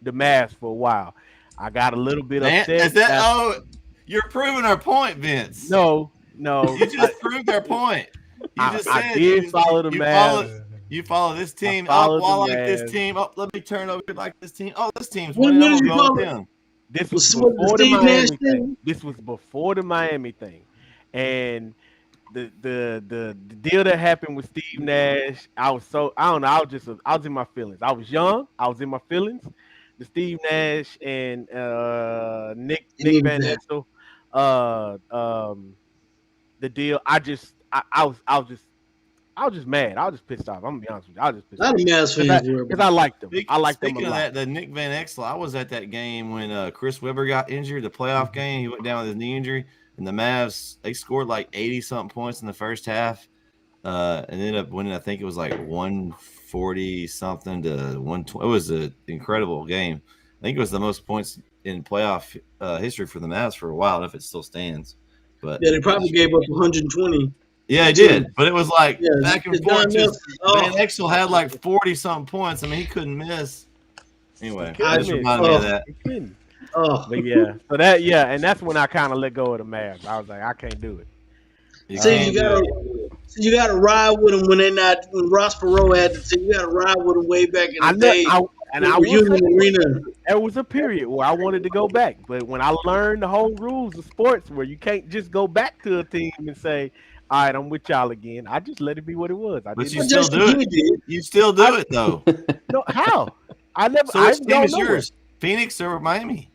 the Mavs for a while. I got a little bit upset. You're proving our point, Vince. No. You just proved our point. You just said I did follow the Mavs. You follow this team. I like this team. Oh, let me turn over like this team. Oh, this team's winning. I'm gonna go with them. This was before the Miami thing. This was before the Miami thing, and the deal that happened with Steve Nash. I don't know. I was in my feelings. I was young. I was in my feelings. The Steve Nash and Nick Van Exel, the deal. I was just mad. I was just pissed off. I'm gonna be honest with you. I was just pissed off. Because I liked them. I liked them a lot. Speaking of that, the Nick Van Exel, I was at that game when Chris Webber got injured, the playoff game. He went down with his knee injury, and the Mavs, they scored like 80-something points in the first half, and ended up winning. I think it was like 140-something to 120. It was an incredible game. I think it was the most points in playoff history for the Mavs for a while, if it still stands. But yeah, they probably gave up 120. Yeah, he did. But it was like back and forth. Van Exel had like 40-something points. I mean, he couldn't miss. Anyway, I just reminded me of that. But yeah. So that, and that's when I kind of let go of the Mavs. I was like, I can't do it. You gotta ride with them when they're not. When Ross Perot had to say, you gotta ride with them way back in the day. There was a period where I wanted to go back, but when I learned the whole rules of sports, where you can't just go back to a team and say, "All right, I'm with y'all again," I just let it be what it was. But you still do it. You still do it though. No, how? I never. So which team is yours? Phoenix or Miami?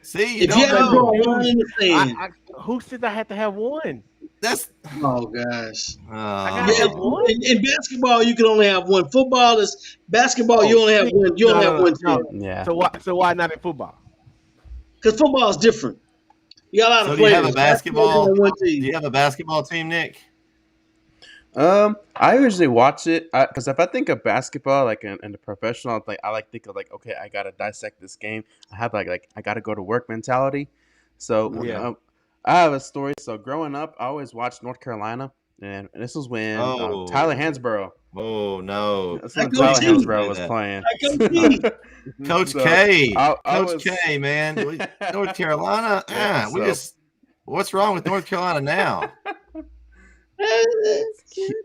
See, you don't know. Who said I had to have one? Gosh. I gotta have one. In basketball, you can only have one. Football is basketball. You only have one. You only have one team. Yeah. So why not in football? Because football is different. You got a lot of players. Do you have a basketball team, Nick? I usually watch it because if I think of basketball, like in the professional, I think of okay, I gotta dissect this game. I have like I gotta go to work mentality. So I have a story. So growing up, I always watched North Carolina, and this was when Tyler Hansborough. Oh no! That's when Tyler Hansborough was playing. Coach K, Coach K, man, North Carolina. What's wrong with North Carolina now?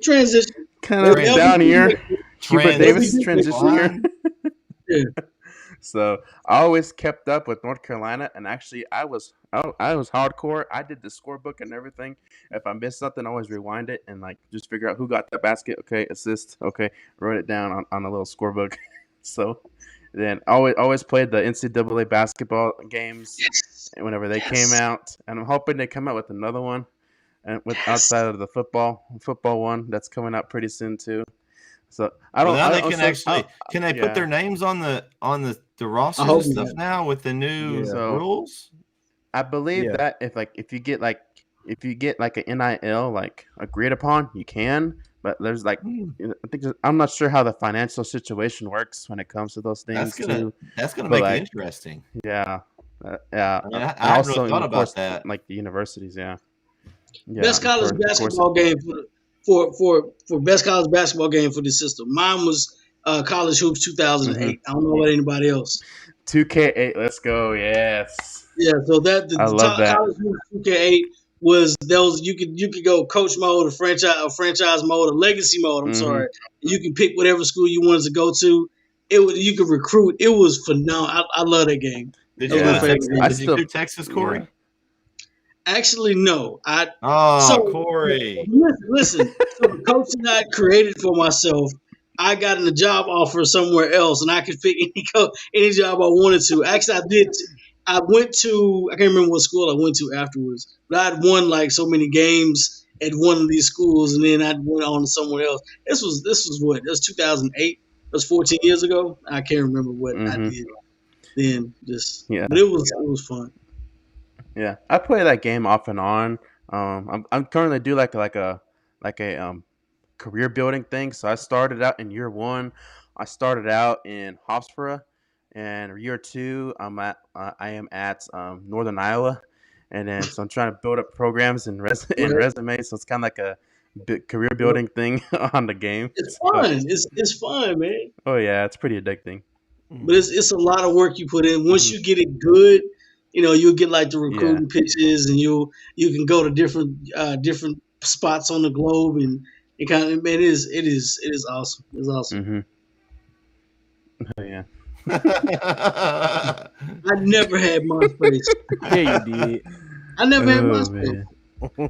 Transition. Kind of down here. Hubert Davis transition here. So I always kept up with North Carolina, and actually I was hardcore. I did the scorebook and everything. If I missed something, I always rewind it and like just figure out who got the basket. Okay, assist. Okay, wrote it down on a little scorebook. So then always played the NCAA basketball games whenever they came out, and I'm hoping they come out with another one, and with outside of the football one that's coming out pretty soon too. So I don't. Well, now I they don't can so, actually can they put yeah. their names on the rosters hope and stuff not. now with the new So rules? I believe Yeah. that if you get like an NIL like agreed upon, you can. But there's like I'm not sure how the financial situation works when it comes to those things too. That's gonna But make it like interesting. yeah, yeah, I mean, I and hadn't really also thought of about course that. like the universities, yeah, Best college of course. basketball game for best college basketball game for this system. Mine was College Hoops 2008. I don't know about anybody else. 2K8, let's go, yes. Yeah, so that the I love top that. College Hoops 2K8 was those you could go coach mode, or franchise mode, or legacy mode. I'm sorry. You can pick whatever school you wanted to go to. You could recruit. It was phenomenal. I love that game. Did That you was go my to favorite Texas? game. Did you go to Texas, Corey? Yeah. Actually, no. Oh, Corey. Listen. So the coach and I created for myself. I got a job offer somewhere else, and I could pick any job I wanted to. Actually, I did. I went to, I can't remember what school I went to afterwards, but I'd won like so many games at one of these schools, and then I went on to somewhere else. This was what? That was 2008. That was 14 years ago. I can't remember what I did then. But it was fun. Yeah, I play that game off and on. I'm currently do like a career building thing. So I started out in year one. I started out in Hofstra, and year two I am at Northern Iowa, and then so I'm trying to build up programs and resumes. So it's kind of like a career building thing on the game. It's fun. It's fun, man. Oh yeah, it's pretty addicting. But it's a lot of work you put in. Once you get it good, you'll get like the recruiting pitches, and you can go to different spots on the globe, and it kind of, man, it is awesome. It's awesome. Oh yeah. I never had MySpace. Yeah, you did. I never had MySpace.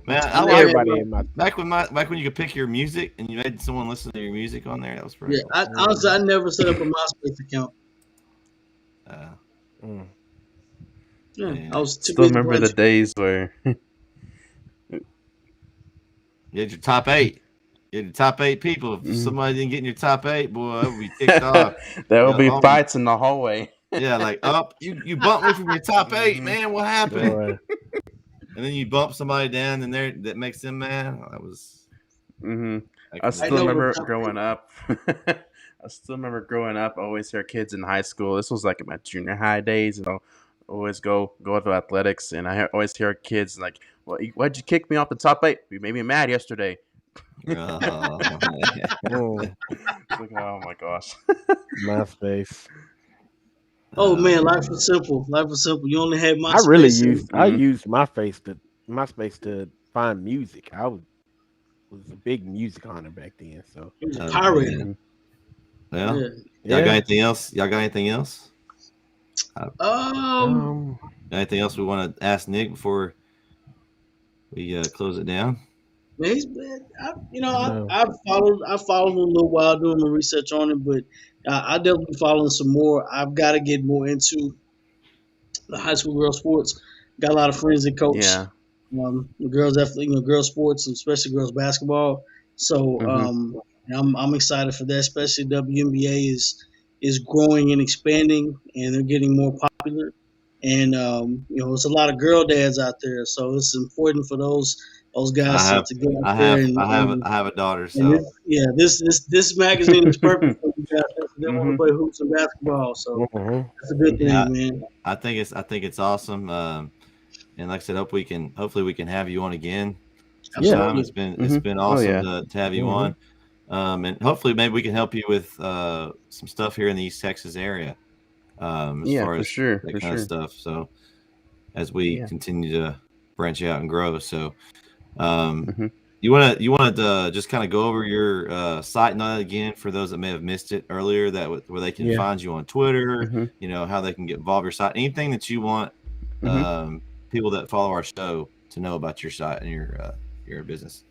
Man, I like everybody in my back when you could pick your music and you made someone listen to your music on there. That was pretty cool. Honestly, I never set up a MySpace account. I was too still remember the days where you had your top 8. You had your top 8 people. If somebody didn't get in your top 8, boy, that would be ticked off. There will be fights in the hallway. Yeah, like you bumped me from your top 8, man. What happened? Boy. And then you bump somebody down, and that makes them mad. That was. I still remember growing up. I still remember growing up. I always hear kids in high school. This was like in my junior high days. Always go to athletics, and I always hear kids like, "Well, why'd you kick me off the top 8? You made me mad yesterday." Like, oh my gosh. MySpace. Oh man, life was simple. Life was simple. You only had MySpace. I used MySpace to find music. I was a big music hunter back then. So it was a pirate. Yeah. Y'all got anything else? Anything else we want to ask Nick before we close it down? Man, I've followed him a little while doing my research on him, but I definitely following some more. I've got to get more into the high school girls sports. Got a lot of friends that coach the girls athletes, girls sports, especially girls basketball. So I'm excited for that. Especially WNBA is growing and expanding, and they're getting more popular. And there's a lot of girl dads out there, so it's important for those guys to go out there. I have a daughter, so this magazine is perfect for you guys that want to play hoops and basketball. So that's a good thing, man. I think it's awesome. And like I said, hopefully we can have you on again sometime. It's been awesome to have you on. And hopefully maybe we can help you with some stuff here in the East Texas area. That kind of stuff. So as we continue to branch out and grow, so You want to just kind of go over your site and all that again for those that may have missed it earlier, where they can find you on Twitter, how they can get involved with your site, anything that you want people that follow our show to know about your site and your business.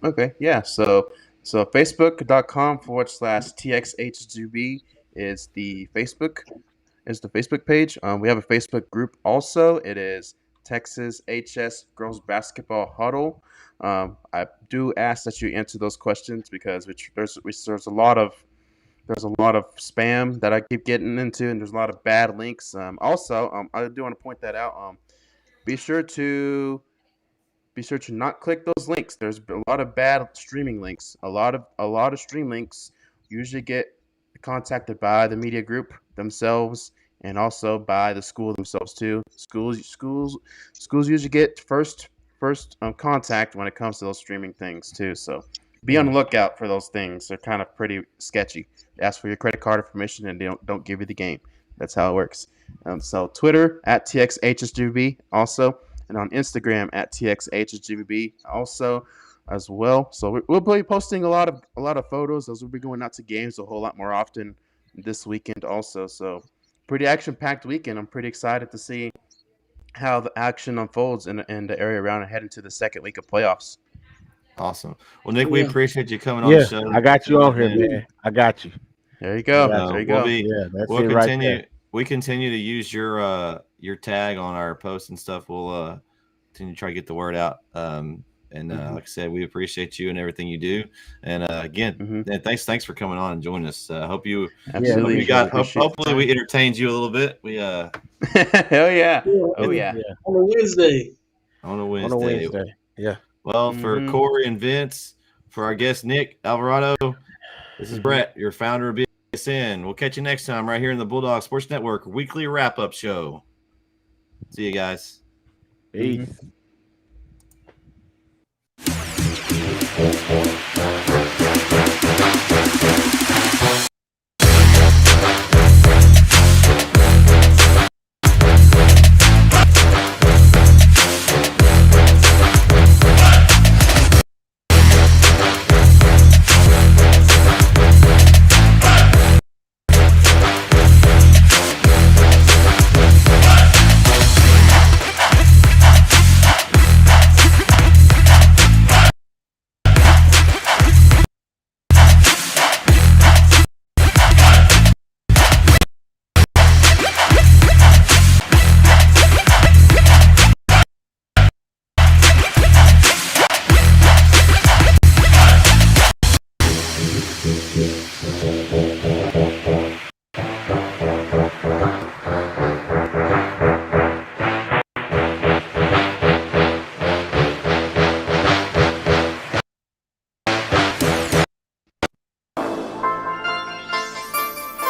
Okay, yeah. So facebook.com/TXHGB is the Facebook page. We have a Facebook group also. It is Texas HS Girls Basketball Huddle. I do ask that you answer those questions because there's a lot of spam that I keep getting into, and there's a lot of bad links. Also, I do want to point that out. Be sure to not click those links. There's a lot of bad streaming links. A lot of stream links usually get contacted by the media group themselves and also by the school themselves too. Schools usually get first contact when it comes to those streaming things too. So be on the lookout for those things. They're kind of pretty sketchy. They ask for your credit card information and they don't give you the game. That's how it works. So Twitter @TXHSGB also. And on Instagram @TXHGB also as well. So we'll be posting a lot of photos as we'll be going out to games a whole lot more often this weekend also. So pretty action-packed weekend. I'm pretty excited to see how the action unfolds in the area around and head into the second week of playoffs. Awesome. Well, Nick, we appreciate you coming on the show. I got you on here, man. I got you. There you go. There you go. We'll continue. Right, we continue to use your tag on our posts and stuff. We'll continue to try to get the word out. Like I said, we appreciate you and everything you do. And again, thanks for coming on and joining us. Hope you absolutely hopefully we entertained you a little bit. We hell yeah. Oh yeah. On a Wednesday. On a Wednesday. Yeah. Well, for Corey and Vince, for our guest Nick Alvarado, this is Brett, your founder of BSN. We'll catch you next time right here in the Bulldog Sports Network weekly wrap-up show. See you guys. Peace.